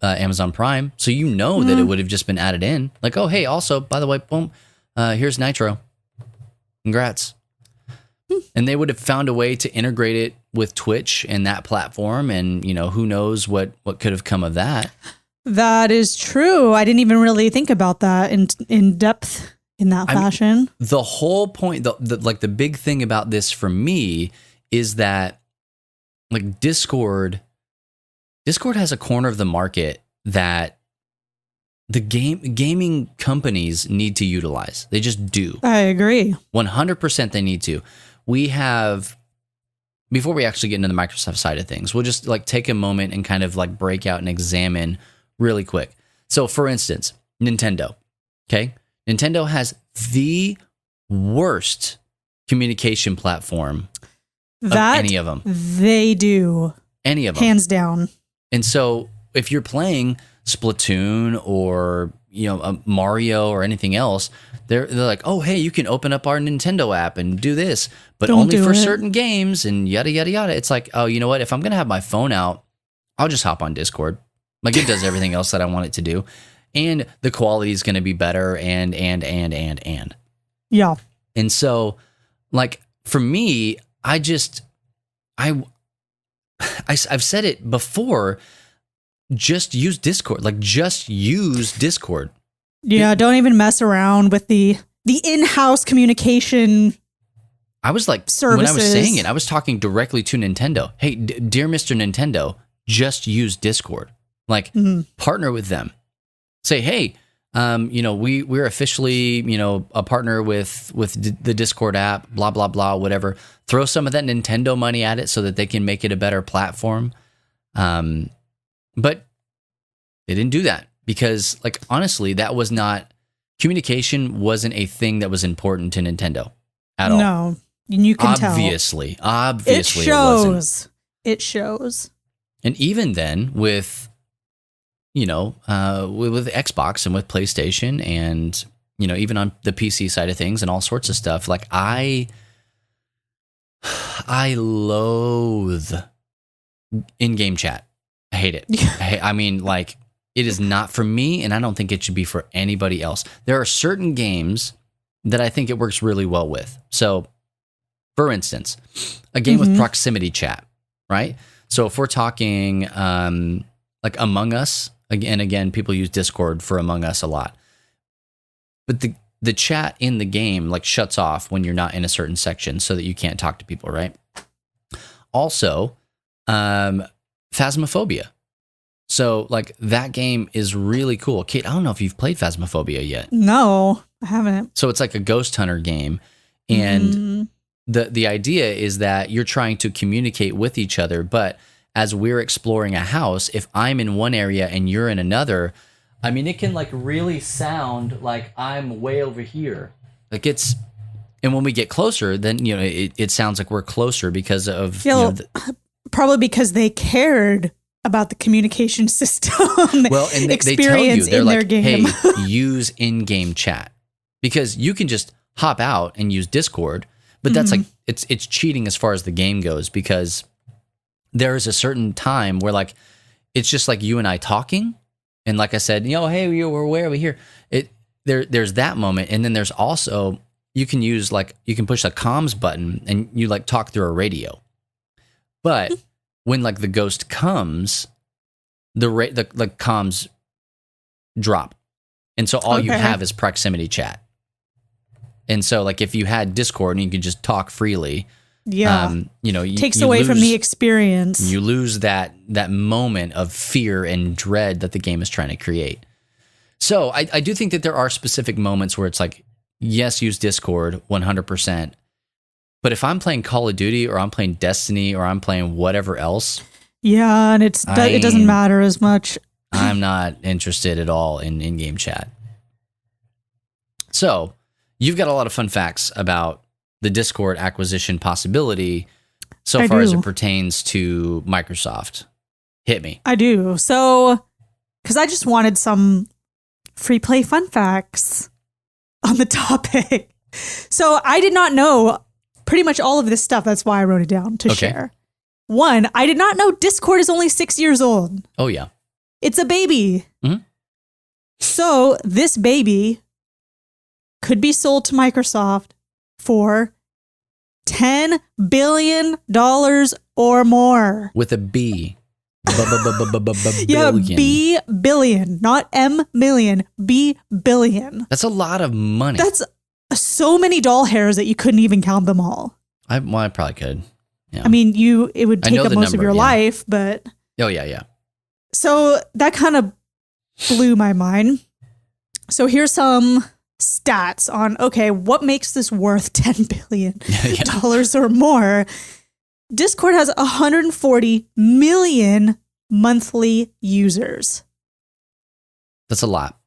Amazon Prime, so you know that it would have just been added in. Like, oh, hey, also, by the way, boom, here's Nitro. Congrats. And they would have found a way to integrate it with Twitch and that platform, and who knows what could have come of that. That is true. I didn't even really think about that in depth in that fashion. The whole point, the big thing about this for me is that like Discord has a corner of the market that the gaming companies need to utilize. They just do. I agree. 100% they need to. We have, before we actually get into the Microsoft side of things, we'll just like take a moment and kind of like break out and examine really quick. So for instance, Nintendo, okay? Nintendo has the worst communication platform of any of them. They do. Any of them. Hands down. And so if you're playing Splatoon or Mario or anything else, they're like, oh, hey, you can open up our Nintendo app and do this, but only for certain games and yada, yada, yada. It's like, oh, you know what? If I'm going to have my phone out, I'll just hop on Discord. Like it does everything else that I want it to do. And the quality is going to be better and. Yeah. And so like for me, I've said it before, just use Discord. Like just use Discord. Yeah, don't even mess around with the in-house communication. I was like, services. When I was saying it, I was talking directly to Nintendo. Hey, dear Mr. Nintendo, just use Discord. Like, partner with them. Say, hey, we're officially, a partner with the Discord app, blah, blah, blah, whatever. Throw some of that Nintendo money at it so that they can make it a better platform. But they didn't do that because, like, honestly, communication wasn't a thing that was important to Nintendo at all. No, you can tell. Obviously, it shows. It shows. And even then, with with Xbox and with PlayStation and, even on the PC side of things and all sorts of stuff, like I loathe in-game chat. I hate it. I mean, like, it is not for me, and I don't think it should be for anybody else. There are certain games that I think it works really well with. So, for instance, a game with proximity chat, right? So if we're talking like Among Us, again, people use Discord for Among Us a lot. But the chat in the game like shuts off when you're not in a certain section so that you can't talk to people, right? Also, Phasmophobia. So like that game is really cool. Kate, I don't know if you've played Phasmophobia yet. No, I haven't. So it's like a ghost hunter game. And the idea is that you're trying to communicate with each other, but as we're exploring a house, if I'm in one area and you're in another, I mean, it can like really sound like I'm way over here. Like and when we get closer, then, it sounds like we're closer because of, probably because they cared about the communication system well, and they tell you, they're like, hey, use in-game chat because you can just hop out and use Discord, but that's like, it's cheating as far as the game goes because there is a certain time where like it's just like you and I talking, and like I said, hey, we're way over here. There's that moment, and then there's also you can push a comms button and you like talk through a radio. But when like the ghost comes, the comms drop, and so all you have is proximity chat. And so like if you had Discord and you could just talk freely. Yeah, takes away from the experience. You lose that moment of fear and dread that the game is trying to create. So I do think that there are specific moments where it's like, yes, use Discord 100%. But if I'm playing Call of Duty or I'm playing Destiny or I'm playing whatever else, yeah, and it doesn't matter as much. I'm not interested at all in in-game chat. So you've got a lot of fun facts about the Discord acquisition possibility so I far as do. it pertains to Microsoft. Hit me. I do. So, because I just wanted some free play fun facts on the topic. So, I did not know pretty much all of this stuff. That's why I wrote it down to Okay. share. One, I did not know Discord is only 6 years old. Oh, yeah. It's a baby. Mhm. So, this baby could be sold to Microsoft for $10 billion or more. With a B. Yeah, Billion. B billion, not M million, B billion. That's a lot of money. That's so many doll hairs that you couldn't even count them all. I probably could. Yeah. I mean, it would I take know up the most of number, your yeah. life, but Oh, yeah. so that kind of blew my mind. So here's some stats on, okay, what makes this worth $10 billion or more? Discord has 140 million monthly users. That's a lot.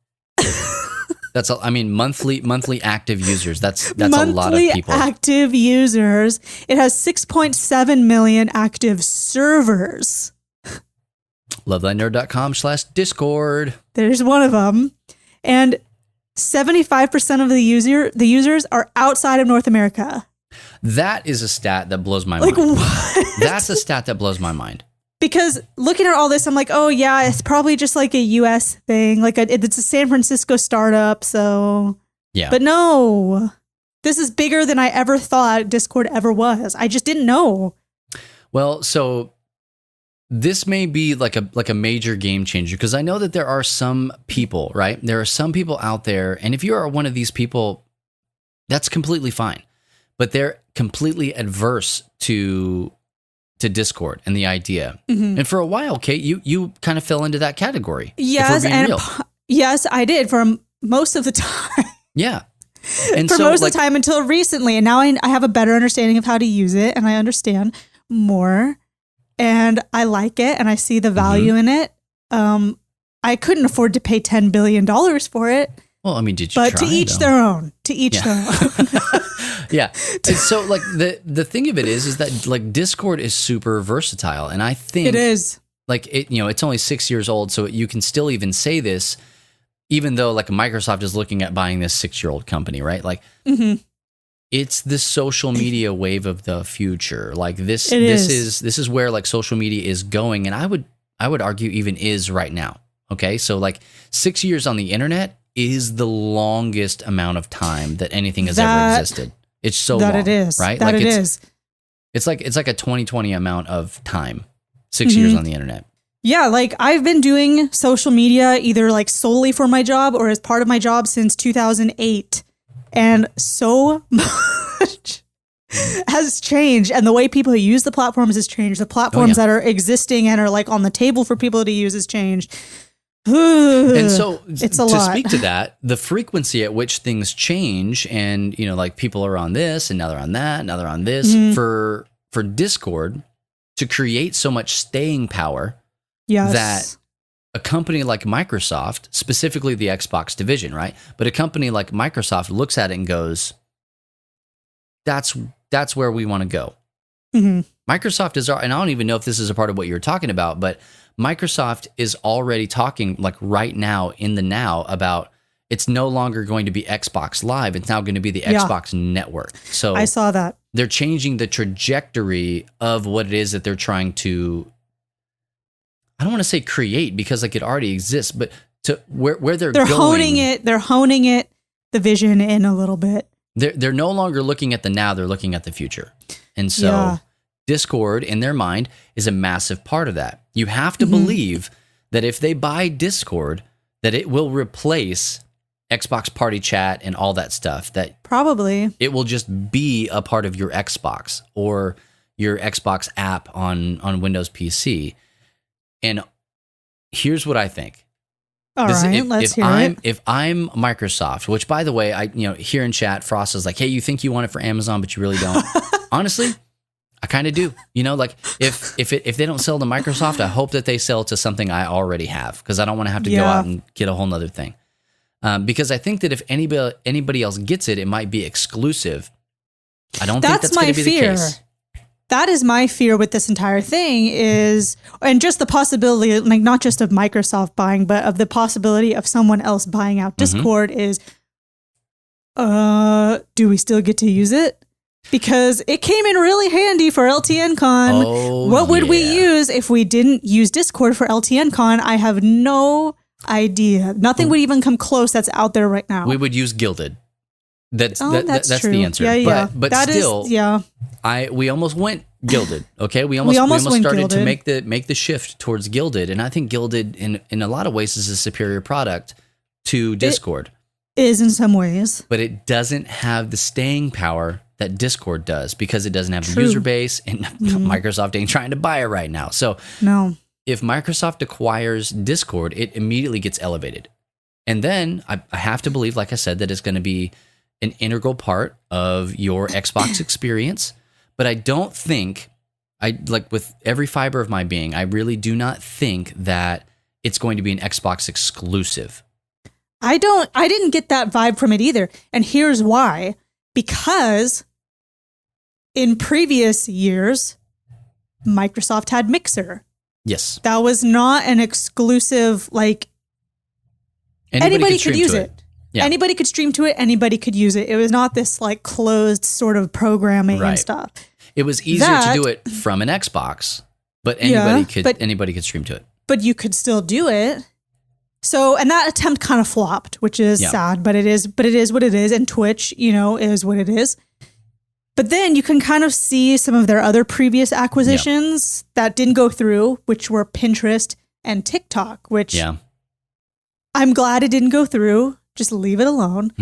Monthly active users. That's a lot of Monthly people. active users. It has 6.7 million active servers. LoveThyNerd.com/Discord. There's one of them. And 75% of the users are outside of North America. That is a stat that blows my Like, mind. what? That's a stat that blows my mind. Because looking at all this, I'm like, oh, yeah, it's probably just like a US thing. Like, it's a San Francisco startup. So, Yeah. but no, this is bigger than I ever thought Discord ever was. I just didn't know. Well, so this may be like a major game changer because I know that there are some people, right? There are some people out there, and if you are one of these people, that's completely fine. But they're completely adverse to Discord and the idea. Mm-hmm. And for a while, Kate, you kind of fell into that category. Yes, if we're being real. yes, I did for most of the time. Yeah. And For so, most like, of the time until recently. And now I have a better understanding of how to use it and I understand more and I like it and I see the value in it. I couldn't afford to pay $10 billion for it. well, I mean, did you But try, to each though? their own. To each their own. Yeah. And so, like, the thing of it is that, like, Discord is super versatile. And I think It is. like it's only 6 years old, so you can still even say this, even though like Microsoft is looking at buying this 6-year-old company, right? Like, it's the social media wave of the future. Like this is where like social media is going, and I would argue even is right now. Okay, so like 6 years on the internet is the longest amount of time that anything has ever existed. It's so that long, it is. right? That like it is. It's like a 2020 amount of time. 6 years on the internet. Yeah, like I've been doing social media either like solely for my job or as part of my job since 2008. And so much has changed. And the way people use the platforms has changed. The platforms that are existing and are like on the table for people to use has changed. And so it's a to lot. speak to that, the frequency at which things change and, like people are on this and now they're on that, now they're on this for Discord to create so much staying power Yes. that a company like Microsoft, specifically the Xbox division, right? But a company like Microsoft looks at it and goes, that's where we want to go. Microsoft is, and I don't even know if this is a part of what you're talking about, but Microsoft is already talking like right now in the now about it's no longer going to be Xbox Live. It's now going to be the Xbox Network. So I saw that. they're changing the trajectory of what it is that they're trying to, I don't want to say create because like it already exists, but to where they're going. They're honing it, the vision in a little bit. They're no longer looking at the now, they're looking at the future. And so Yeah. Discord in their mind is a massive part of that. You have to believe that if they buy Discord, that it will replace Xbox Party Chat and all that stuff, that Probably. it will just be a part of your Xbox or your Xbox app on Windows PC. And here's what I think. All right, let's hear it. If I'm Microsoft, which by the way, here in chat, Frost is like, hey, you think you want it for Amazon, but you really don't. Honestly, I kind of do. Like if they don't sell to Microsoft, I hope that they sell to something I already have because I don't want to have to go out and get a whole nother thing. Because I think that if anybody else gets it, it might be exclusive. I don't think that's going to be the case. That is my fear with this entire thing is, and just the possibility, like not just of Microsoft buying, but of the possibility of someone else buying out Discord is, do we still get to use it? Because it came in really handy for LTN Con. What would we use if we didn't use Discord for LTN Con? I have no idea. Nothing would even come close that's out there right now. We would use Guilded. That's true. the answer. Yeah. But that still, is, we almost went Guilded. Okay, we almost went started Guilded. to make the shift towards Guilded, and I think Guilded in a lot of ways is a superior product to Discord. It is in some ways, but it doesn't have the staying power that Discord does because it doesn't have the user base, and Microsoft ain't trying to buy it right now. So no. If Microsoft acquires Discord, it immediately gets elevated. And then I have to believe, like I said, that it's going to be an integral part of your Xbox experience. But I don't think, with every fiber of my being, I really do not think that it's going to be an Xbox exclusive. I didn't get that vibe from it either. And here's why. Because in previous years, Microsoft had Mixer. Yes. That was not an exclusive, like, anybody could use it. Yeah. Anybody could stream to it. Anybody could use it. It was not this like closed sort of programming and stuff. It was easier to do it from an Xbox, but anybody could stream to it. But you could still do it. So, and that attempt kind of flopped, which is sad, but it is what it is. And Twitch, is what it is. But then you can kind of see some of their other previous acquisitions that didn't go through, which were Pinterest and TikTok, which I'm glad it didn't go through. Just leave it alone.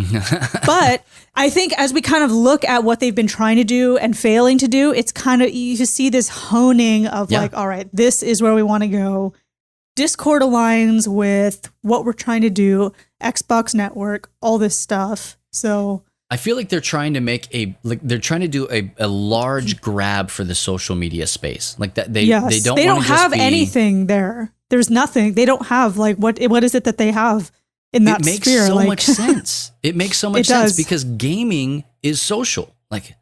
But I think as we kind of look at what they've been trying to do and failing to do, it's kind of, you see this honing of like, all right, this is where we want to go. Discord aligns with what we're trying to do, Xbox Network, all this stuff. So I feel like they're trying to do a large grab for the social media space. Like that they don't have anything there. There's nothing. They don't have like what is it that they have in that sphere? It makes so much sense. It makes so much sense because gaming is social. Like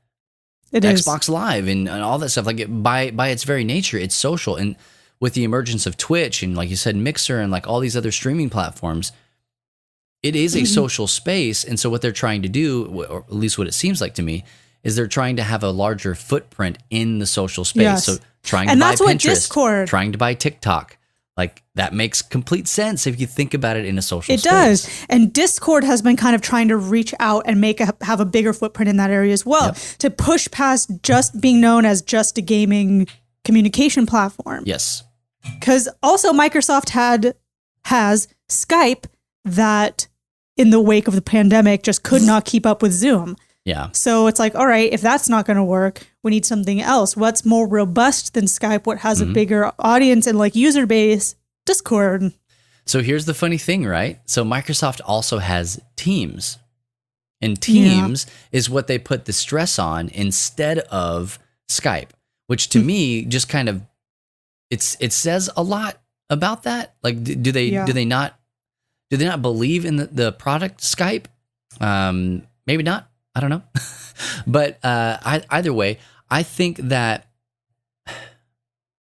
Xbox Live and all that stuff. Like by its very nature, it's social. And with the emergence of Twitch and like you said, Mixer and like all these other streaming platforms, it is a social space. And so what they're trying to do, or at least what it seems like to me, is they're trying to have a larger footprint in the social space. Yes. So trying to buy Pinterest, trying to buy TikTok, like that makes complete sense if you think about it in a social space. It does. And Discord has been kind of trying to reach out and have a bigger footprint in that area as well, to push past just being known as just a gaming communication platform. Yes. Because also Microsoft has Skype that in the wake of the pandemic just could not keep up with Zoom. Yeah. So it's like, all right, if that's not going to work, we need something else. What's more robust than Skype? What has a bigger audience and like user base? Discord. So here's the funny thing, right? So Microsoft also has Teams. And Teams is what they put the stress on instead of Skype, which to me just kind of it says a lot about that. Like do they not believe in the product Skype? Maybe not. I don't know. But either way, I think that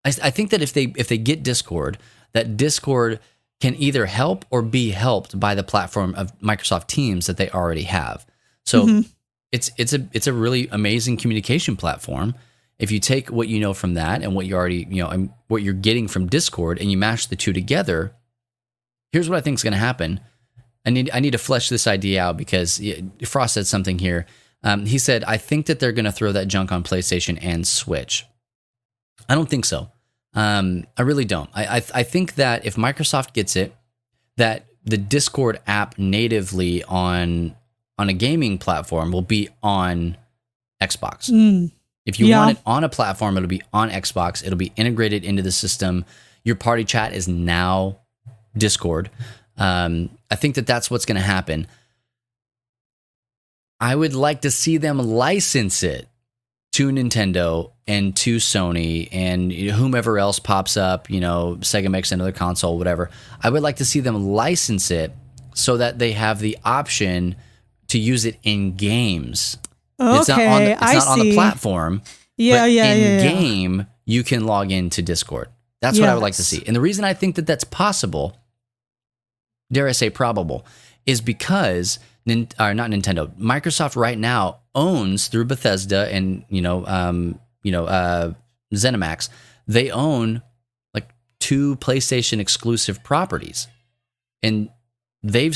if they get Discord, that Discord can either help or be helped by the platform of Microsoft Teams that they already have. So it's a really amazing communication platform. If you take what you know from that and what you already and what you're getting from Discord and you mash the two together, here's what I think is going to happen. I need to flesh this idea out because Frost said something here. He said, I think that they're going to throw that junk on PlayStation and Switch. I don't think so. I really don't. I think that if Microsoft gets it, that the Discord app natively on a gaming platform will be on Xbox. If you want it on a platform, it'll be on Xbox. It'll be integrated into the system. Your party chat is now Discord. I think that that's what's going to happen. I would like to see them license it to Nintendo and to Sony and whomever else pops up, Sega makes another console, whatever. I would like to see them license it so that they have the option to use it in games. It's not on the, on the platform. Yeah, but yeah, in game, you can log into Discord. That's what I would like to Yes. see. And the reason I think that that's possible, dare I say probable, is because not Nintendo, Microsoft right now owns through Bethesda and ZeniMax, they own like 2 PlayStation exclusive properties. And they've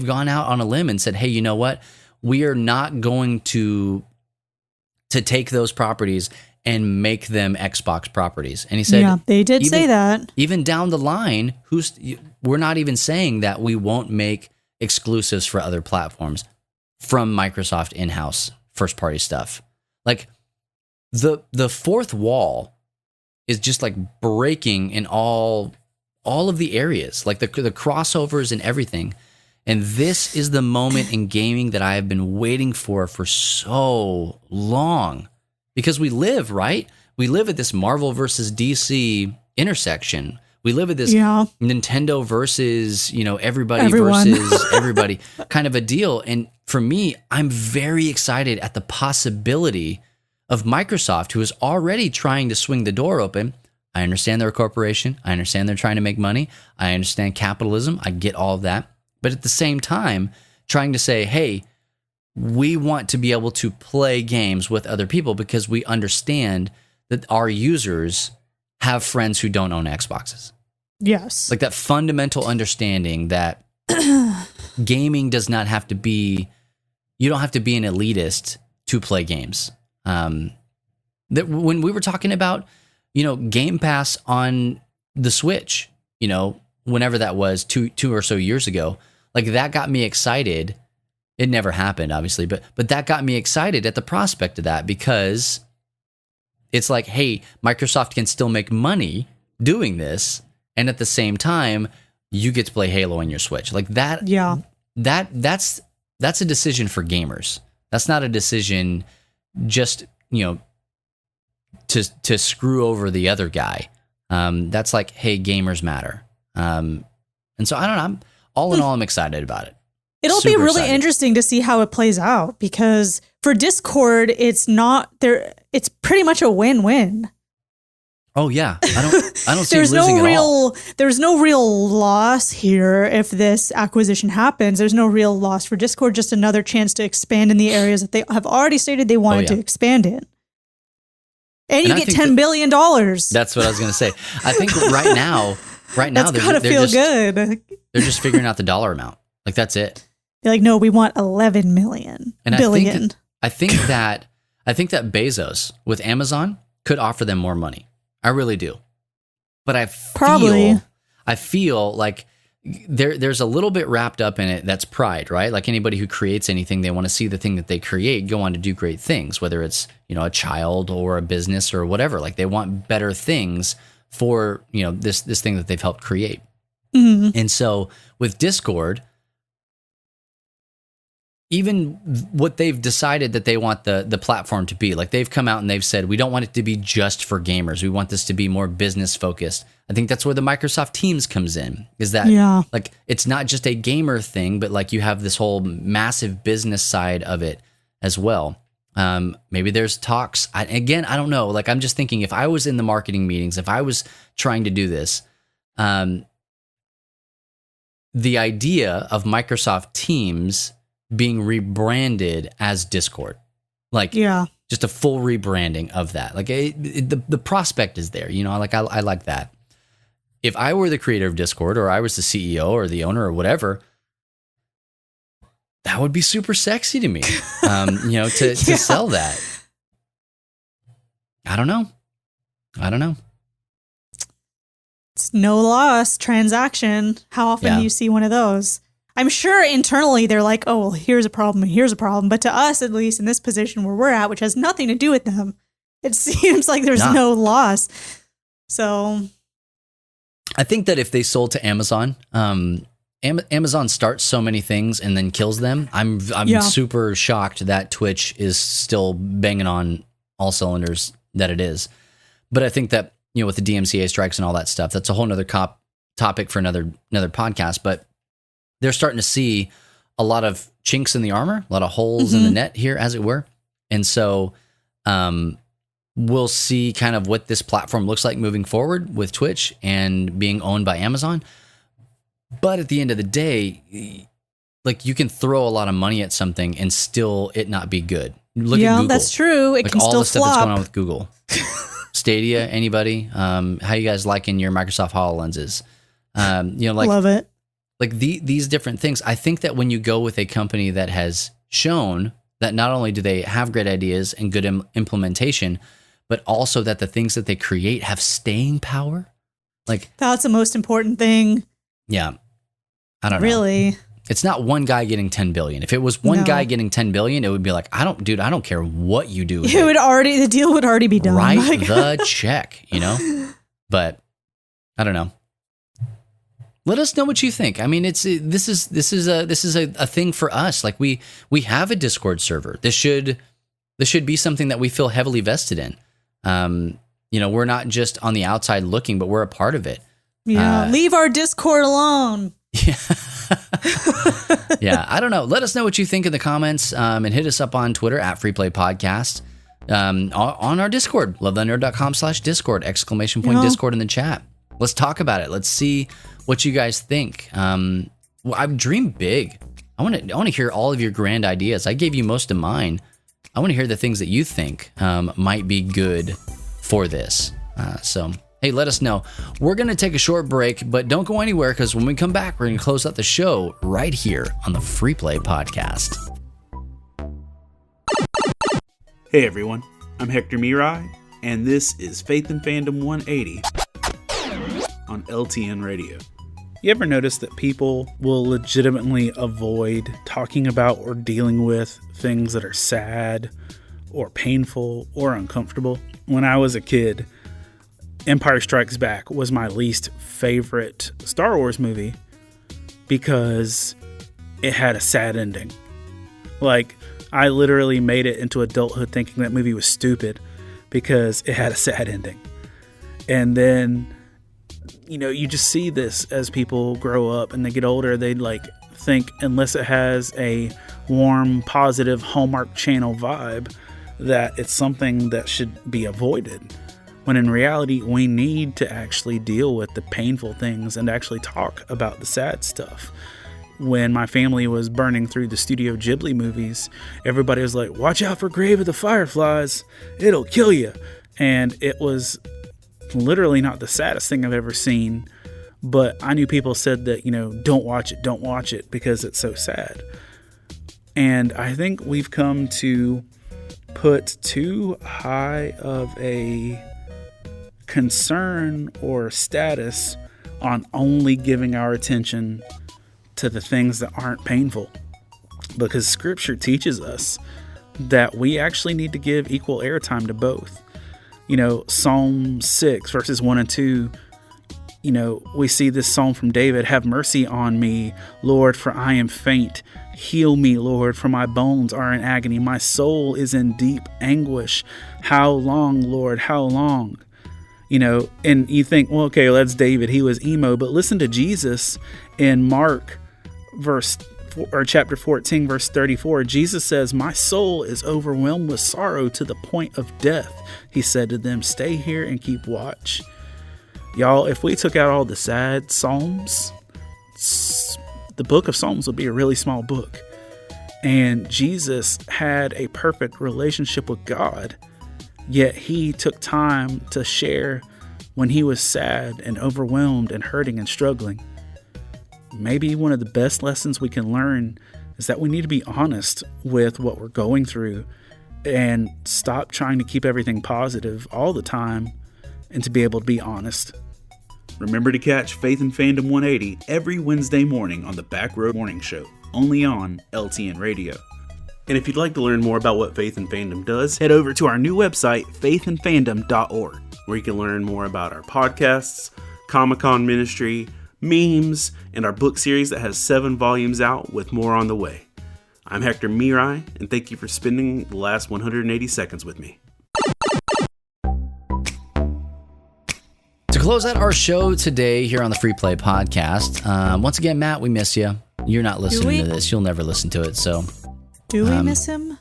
gone out on a limb and said, hey, you know what? We are not going to take those properties and make them Xbox properties. And he said, yeah, they did say that. Even down the line, we're not even saying that we won't make exclusives for other platforms from Microsoft in-house first-party stuff. Like the fourth wall is just like breaking in all of the areas, like the crossovers and everything. And this is the moment in gaming that I have been waiting for so long, because we live at this Marvel versus DC intersection. We live at this Nintendo versus, everybody versus everybody kind of a deal. And for me, I'm very excited at the possibility of Microsoft, who is already trying to swing the door open. I understand they're a corporation. I understand they're trying to make money. I understand capitalism. I get all of that. But at the same time, trying to say, hey, we want to be able to play games with other people because we understand that our users have friends who don't own Xboxes. Yes. Like that fundamental understanding that gaming does not have to be, you don't have to be an elitist to play games. That when we were talking about, Game Pass on the Switch, whenever that was, two or so years ago, like that got me excited. It never happened, obviously, but that got me excited at the prospect of that, because it's like, hey, Microsoft can still make money doing this, and at the same time, you get to play Halo on your Switch. Like that. Yeah. That's a decision for gamers. That's not a decision just, to screw over the other guy. That's like, hey, gamers matter. And so I don't know. All in all, I'm excited about it. It'll Super be really excited. interesting to see how it plays out, because for Discord, it's not there. It's pretty much a win-win. Oh yeah, I don't see it There's losing at all. There's no real loss here if this acquisition happens. There's no real loss for Discord, just another chance to expand in the areas that they have already stated they wanted to expand in. And you I get think $10 billion. That's what I was going to say. I think right now That's gotta feel good. They're just figuring out the dollar amount. Like that's it. They're like, no, we want 11 million And billion. I think that Bezos with Amazon could offer them more money. I really do. But I feel like there's a little bit wrapped up in it that's pride, right? Like anybody who creates anything, they want to see the thing that they create go on to do great things, whether it's, a child or a business or whatever. Like they want better things for, this thing that they've helped create. Mm-hmm. And so with Discord, even what they've decided that they want the platform to be, like they've come out and they've said, we don't want it to be just for gamers. We want this to be more business focused. I think that's where the Microsoft Teams comes in, is that like, it's not just a gamer thing, but like you have this whole massive business side of it as well. Maybe there's talks. I don't know. Like, I'm just thinking, if I was in the marketing meetings, if I was trying to do this, the idea of Microsoft Teams being rebranded as Discord, like just a full rebranding of that. Like the prospect is there, like I like that. If I were the creator of Discord, or I was the CEO or the owner or whatever, that would be super sexy to me, to sell that. I don't know. It's no loss transaction. How often do you see one of those? I'm sure internally they're like, oh, well, here's a problem and here's a problem. But to us, at least in this position where we're at, which has nothing to do with them, it seems like there's no loss. So I think that if they sold to Amazon, Amazon starts so many things and then kills them. I'm super shocked that Twitch is still banging on all cylinders that it is. But I think that, with the DMCA strikes and all that stuff, that's a whole nother topic for another podcast. But they're starting to see a lot of chinks in the armor, a lot of holes in the net here, as it were. And so we'll see kind of what this platform looks like moving forward with Twitch and being owned by Amazon. But at the end of the day, like, you can throw a lot of money at something and still it not be good. Look at Google. That's true. It like can all still the stuff flop. that's going on with Google. Stadia, anybody? How you guys liking your Microsoft HoloLenses? Love it. Like these different things. I think that when you go with a company that has shown that not only do they have great ideas and good implementation, but also that the things that they create have staying power. Like, that's the most important thing. Yeah. I don't know. Really? It's not one guy getting 10 billion. If it was one guy getting 10 billion, it would be like, I don't care what you do. The deal would already be done. Write the check, But I don't know. Let us know what you think. I mean, this is a thing for us. Like, we have a Discord server. This should be something that we feel heavily vested in. We're not just on the outside looking, but we're a part of it. Yeah. Leave our Discord alone. Yeah. Yeah. I don't know. Let us know what you think in the comments, and hit us up on Twitter at FreePlayPodcast, on our Discord, lovethynerd.com/Discord, !! Discord in the chat. Let's talk about it. Let's see what you guys think. I dream big. I want to hear all of your grand ideas. I gave you most of mine. I want to hear the things that you think might be good for this. So, hey, let us know. We're going to take a short break, but don't go anywhere, because when we come back, we're going to close out the show right here on the Free Play Podcast. Hey everyone, I'm Hector Mirai, and this is Faith and Fandom 180 on LTN Radio. You ever notice that people will legitimately avoid talking about or dealing with things that are sad or painful or uncomfortable? When I was a kid, Empire Strikes Back was my least favorite Star Wars movie because it had a sad ending. Like, I literally made it into adulthood thinking that movie was stupid because it had a sad ending. And then, you just see this as people grow up and they get older, they think unless it has a warm, positive Hallmark Channel vibe, that it's something that should be avoided. When in reality, we need to actually deal with the painful things and actually talk about the sad stuff. When my family was burning through the Studio Ghibli movies, everybody was like, watch out for Grave of the Fireflies, it'll kill you. And it was literally not the saddest thing I've ever seen, but I knew people said that, don't watch it because it's so sad. And I think we've come to put too high of a concern or status on only giving our attention to the things that aren't painful, because scripture teaches us that we actually need to give equal airtime to both. Psalm 6 verses 1 and 2, we see this psalm from David: have mercy on me, Lord, for I am faint. Heal me, Lord, for my bones are in agony. My soul is in deep anguish. How long, Lord, how long? And you think, well, okay, well, that's David. He was emo. But listen to Jesus in Mark chapter 14, verse 34. Jesus says, my soul is overwhelmed with sorrow to the point of death. He said to them, stay here and keep watch. Y'all, if we took out all the sad Psalms, the book of Psalms would be a really small book. And Jesus had a perfect relationship with God, yet he took time to share when he was sad and overwhelmed and hurting and struggling. Maybe one of the best lessons we can learn is that we need to be honest with what we're going through and stop trying to keep everything positive all the time, and to be able to be honest. Remember to catch Faith and Fandom 180 every Wednesday morning on the Back Road Morning Show, only on LTN Radio. And if you'd like to learn more about what Faith and Fandom does, head over to our new website, faithandfandom.org, where you can learn more about our podcasts, Comic-Con ministry, memes, and our book series that has 7 volumes out with more on the way. I'm Hector Mirai, and thank you for spending the last 180 seconds with me. To close out our show today here on the Free Play Podcast, once again, Matt, we miss you. You're not listening to this. You'll never listen to it, so... Do we miss him?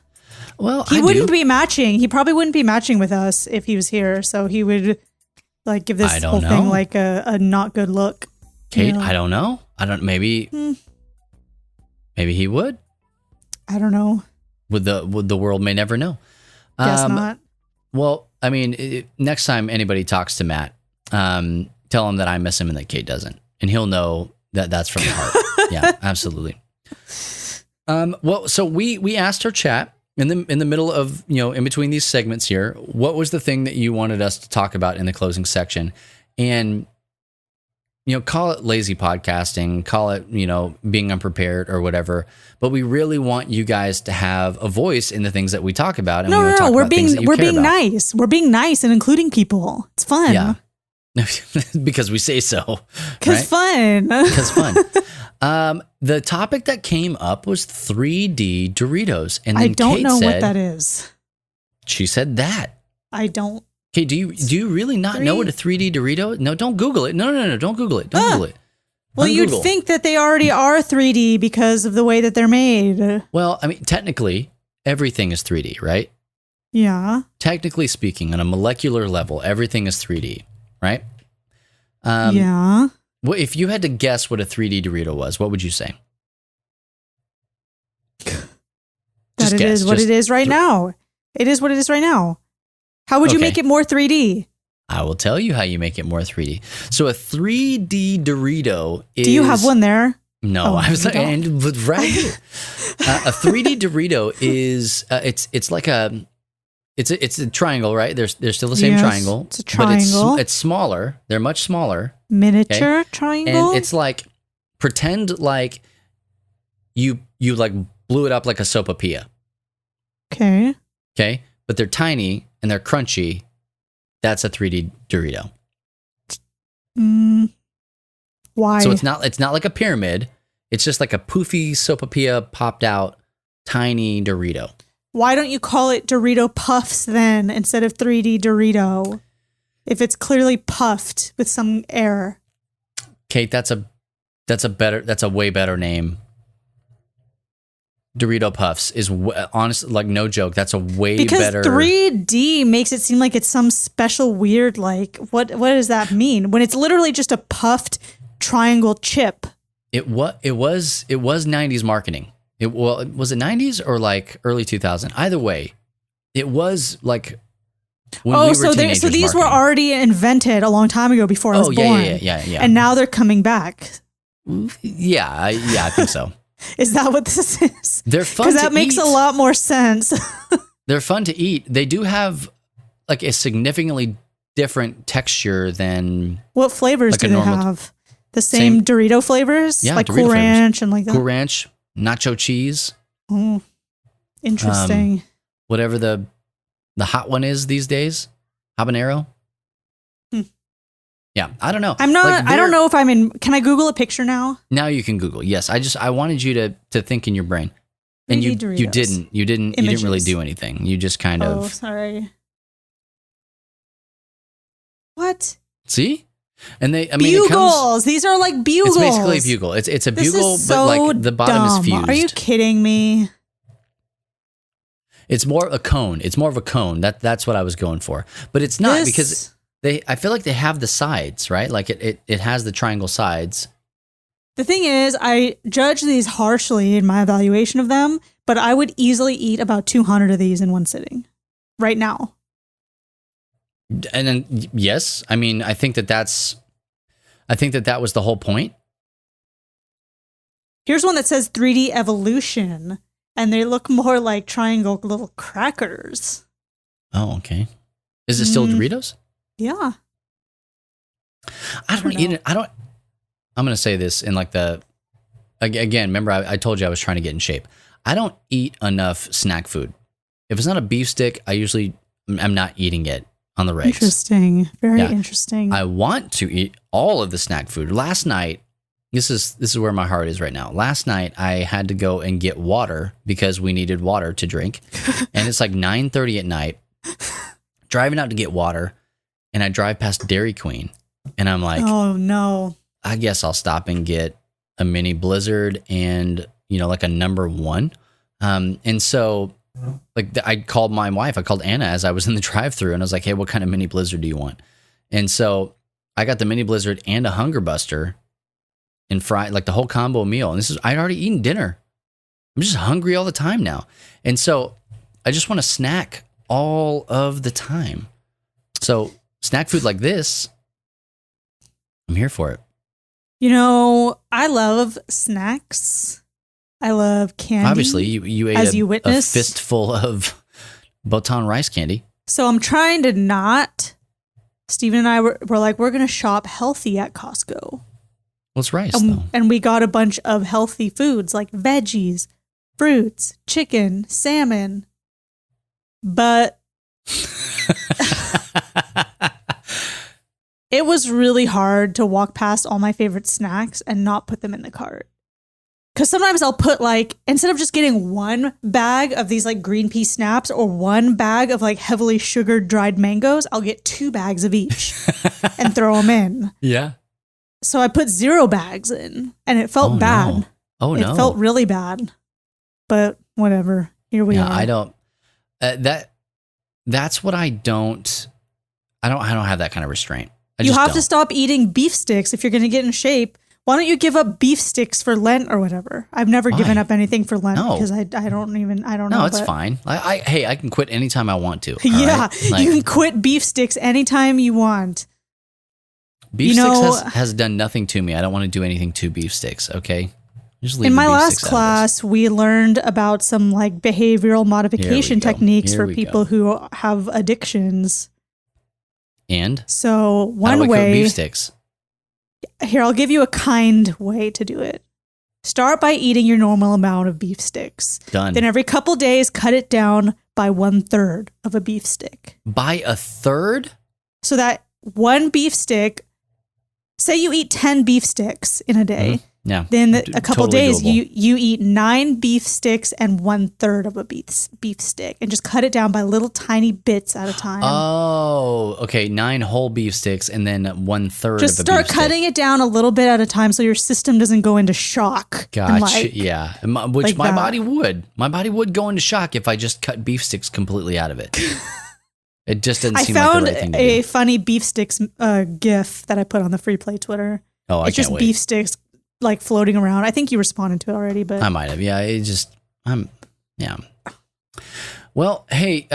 Well, He I wouldn't do. be matching. He probably wouldn't be matching with us if he was here. So he would like give I this don't whole thing know. like a not good look. Kate, Yeah. I don't know. Maybe he would. I don't know. Would the world may never know. Guess not. Well, I mean, next time anybody talks to Matt, tell him that I miss him and that Kate doesn't, and he'll know that that's from the heart. Yeah, absolutely. Well, so we asked our chat in the middle of, in between these segments here, what was the thing that you wanted us to talk about in the closing section, and call it lazy podcasting, call it, being unprepared or whatever. But we really want you guys to have a voice in the things that we talk about. And No. We're being about. nice. We're being nice and including people. It's fun. Yeah. Because we say so. Because fun. Because fun. The topic that came up was 3D Doritos. And then I don't Kate know said, what that is. She said that. I don't. Okay, do you really not know what a 3D Dorito? No, don't Google it. No, don't Google it. Don't Google it. Well, you'd Google. think that they already are 3D because of the way that they're made. Well, I mean, technically, everything is 3D, right? Yeah. Technically speaking, on a molecular level, everything is 3D, right? Yeah. Well, if you had to guess what a 3D Dorito was, what would you say? That it is what it is right now. It is what it is right now. How would you Okay. make it more 3D? I will tell you how you make it more 3D. So a 3D Dorito is... Do you have one there? No, Oh, I was you like, don't. and but right here. A 3D Dorito is it's like a it's a triangle, right? They're still the same Yes, triangle. it's a but triangle. it's smaller. They're much smaller, Miniature triangle? and it's like pretend like you like blew it up like a sopapilla, okay. okay? But they're tiny and they're crunchy. That's a 3D Dorito. Why? So it's not like a pyramid. It's just like a poofy sopapilla popped out tiny Dorito. Why don't you call it Dorito Puffs then instead of 3D Dorito? If it's clearly puffed with some air. Kate, that's a way better name. Dorito Puffs is honestly, like, no joke. That's a way Because better. 3D makes it seem like it's some special weird, like, what does that mean? When it's literally just a puffed triangle chip. It was 90s marketing. Was it 90s or like early 2000? Either way, it was like when we were so teenagers these were marketing. already invented a long time ago before I was born. Yeah. And now they're coming back. Yeah, I think so. Is that what this is? They're fun Because to that makes eat. a lot more sense. They're fun to eat. They do have like a significantly different texture than What flavors Like a do they normal- have? The same Dorito flavors? Yeah, like Dorito Cool flavors. Ranch and like that? Cool Ranch, nacho cheese, Oh, interesting. whatever the hot one is these days, habanero. Yeah, I don't know. I'm not, Like, I don't know if I'm in, can I Google a picture now? Now you can Google. Yes, I wanted you to think in your brain, and you 3D you Doritos. didn't really Images. do anything. You just kind Oh, of sorry. What? see, and it comes. Bugles. These are like bugles. It's basically a bugle. It's a This bugle, is but so like the bottom dumb. is fused. Are you kidding me? It's more a cone. It's more of a cone. That's what I was going for. But it's not This- because I feel like they have the sides, right? Like it has the triangle sides. The thing is, I judge these harshly in my evaluation of them, but I would easily eat about 200 of these in one sitting right now. And then yes, I mean, I think that was the whole point. Here's one that says 3D Evolution, and they look more like triangle little crackers. Oh, okay. Is it still Doritos? Yeah. I don't eat it. I'm going to say this in like again, remember I told you I was trying to get in shape. I don't eat enough snack food. If it's not a beef stick, I'm not eating it on the regs. Interesting. Very Yeah. interesting. I want to eat all of the snack food. Last night, this is where my heart is right now. Last night I had to go and get water because we needed water to drink. And it's like 9:30 at night. Driving out to get water, and I drive past Dairy Queen, and I'm like, oh, no. I guess I'll stop and get a mini Blizzard and, like a number one. And so I called my wife. I called Anna as I was in the drive-thru, and I was like, "Hey, what kind of mini blizzard do you want?" And so I got the mini blizzard and a Hunger Buster, and fried like the whole combo meal. And I'd already eaten dinner. I'm just hungry all the time now, and so I just want to snack all of the time. So snack food like this, I'm here for it. You know, I love snacks. I love candy. Obviously, you ate as a, you a witnessed. fistful of Botan rice candy. So I'm trying to not. Steven and I were like, we're going to shop healthy at Costco. Well, it's rice, though. And we got a bunch of healthy foods like veggies, fruits, chicken, salmon. But it was really hard to walk past all my favorite snacks and not put them in the cart. Because sometimes I'll put like, instead of just getting one bag of these like green pea snaps or one bag of like heavily sugared dried mangoes, I'll get 2 bags of each and throw them in. Yeah. So I put 0 bags in and it felt bad. No. Oh, no. It felt really bad. But whatever. Here we are. I don't. That's what I don't have that kind of restraint. You have to stop eating beef sticks if you're going to get in shape. Why don't you give up beef sticks for Lent or whatever? I've never given up anything for Lent because I don't know. No, it's fine. Hey, I can quit anytime I want to. Yeah, right? Like, you can quit beef sticks anytime you want. Beef sticks has done nothing to me. I don't want to do anything to beef sticks, okay? Just leave in the my beef last sticks out of class, we learned about some like behavioral modification techniques Here for we people go. who have addictions. And So how one do I cook way, beef sticks? here, I'll give you a kind way to do it. Start by eating your normal amount of beef sticks. Done. Then every couple days, cut it down by 1/3 of a beef stick. By a third? So that one beef stick, say you eat 10 beef sticks in a day. Yeah. Then a couple Totally days, doable. you eat 9 beef sticks and 1/3 of a beef stick, and just cut it down by little tiny bits at a time. Oh, okay. 9 whole beef sticks and then 1/3 Just of a start beef cutting stick. it down a little bit at a time, so your system doesn't go into shock. Gotcha. And like, Yeah. Which like my that. body would. My body would go into shock if I just cut beef sticks completely out of it. It just doesn't I seem like found the right thing to a do. funny beef sticks GIF that I put on the Free Play Twitter. Oh, I It's can't just wait. beef sticks like floating around. I think you responded to it already, but I might have. Yeah. Yeah. Well, hey,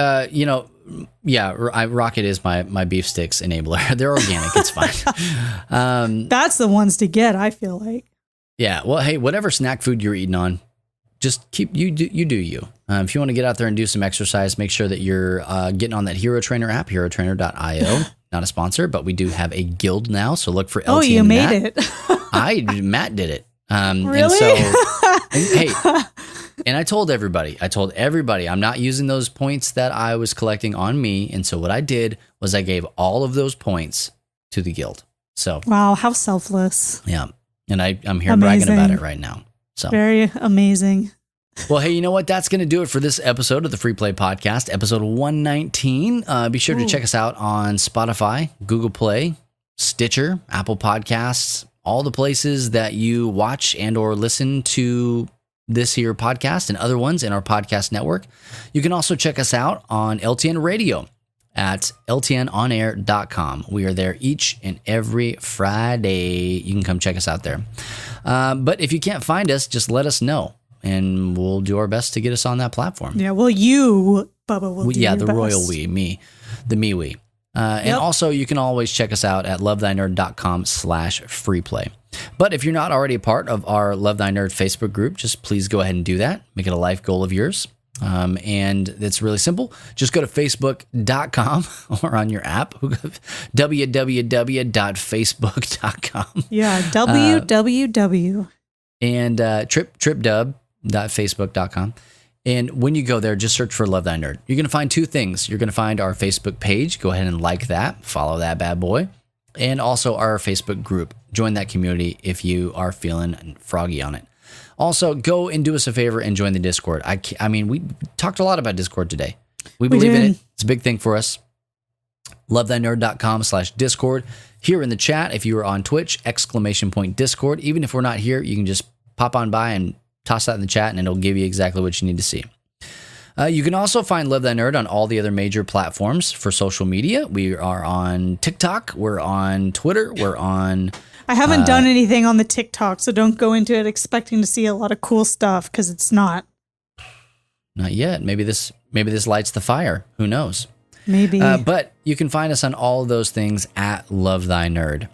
Rocket is my beef sticks enabler. They're organic. It's fine. that's the ones to get, I feel like. Yeah. Well, hey, whatever snack food you're eating on, just keep you do you. If you want to get out there and do some exercise, make sure that you're getting on that Hero Trainer app, herotrainer.io. Not a sponsor, but we do have a guild now. So look for LTN. Oh, you made Matt. it. Matt did it. Really? And so, hey, and I told everybody, I'm not using those points that I was collecting on me. And so what I did was I gave all of those points to the guild. So Wow, how selfless. yeah, and I'm here bragging about Amazing. it right now. So Very amazing. well, hey, you know what? That's going to do it for this episode of the Free Play Podcast, episode 119. Be sure to check us out on Spotify, Google Play, Stitcher, Apple Podcasts, all the places that you watch and or listen to this here podcast and other ones in our podcast network. You can also check us out on LTN Radio at ltnonair.com. We are there each and every Friday. You can come check us out there. But if you can't find us, just let us know, and we'll do our best to get us on that platform. Yeah, well, you, Bubba, will do Yeah, your the best. royal we, me, the me we. And Yep. also, you can always check us out at lovethynerd.com/freeplay. But if you're not already a part of our Love Thy Nerd Facebook group, just please go ahead and do that. Make it a life goal of yours. And it's really simple. Just go to facebook.com or on your app, www.facebook.com. Yeah, www. And tripdub.facebook.com. And when you go there, just search for Love Thy Nerd. You're going to find 2 things. You're going to find our Facebook page. Go ahead and like that. Follow that bad boy. And also our Facebook group. Join that community if you are feeling froggy on it. Also, go and do us a favor and join the Discord. I mean, we talked a lot about Discord today. We believe in did. it. It's a big thing for us. lovethynerd.com/Discord. Here in the chat, if you are on Twitch, !Discord. Even if we're not here, you can just pop on by and toss that in the chat, and it'll give you exactly what you need to see. You can also find Love Thy Nerd on all the other major platforms for social media. We are on TikTok. We're on Twitter. We're on... I haven't done anything on the TikTok, so don't go into it expecting to see a lot of cool stuff, because it's not. Not yet. Maybe this lights the fire. Who knows? Maybe. But you can find us on all of those things at Love Thy Nerd.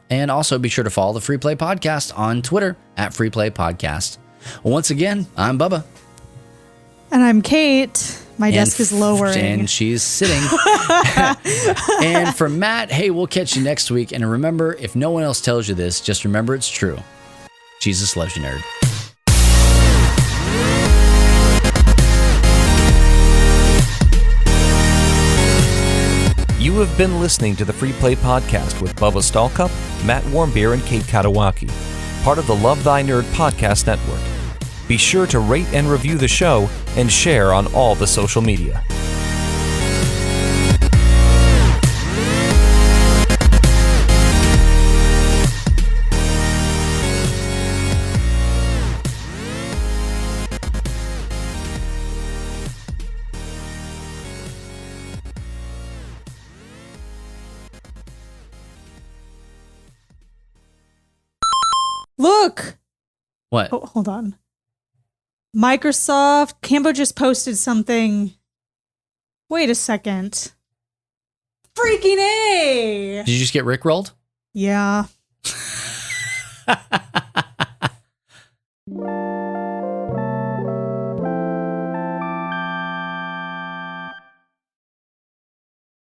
And also be sure to follow the Free Play Podcast on Twitter at Free Play Podcast. Once again, I'm Bubba. And I'm Kate. My desk is lowering. And she's sitting. And for Matt, hey, we'll catch you next week. And remember, if no one else tells you this, just remember it's true. Jesus loves you, nerd. You have been listening to the Free Play Podcast with Bubba Stallcup, Matt Warmbier, and Kate Katawaki, part of the Love Thy Nerd Podcast Network. Be sure to rate and review the show and share on all the social media. Look! What? Oh, hold on. Microsoft, Cambo just posted something. Wait a second. Freaking A! Did you just get rickrolled? Yeah.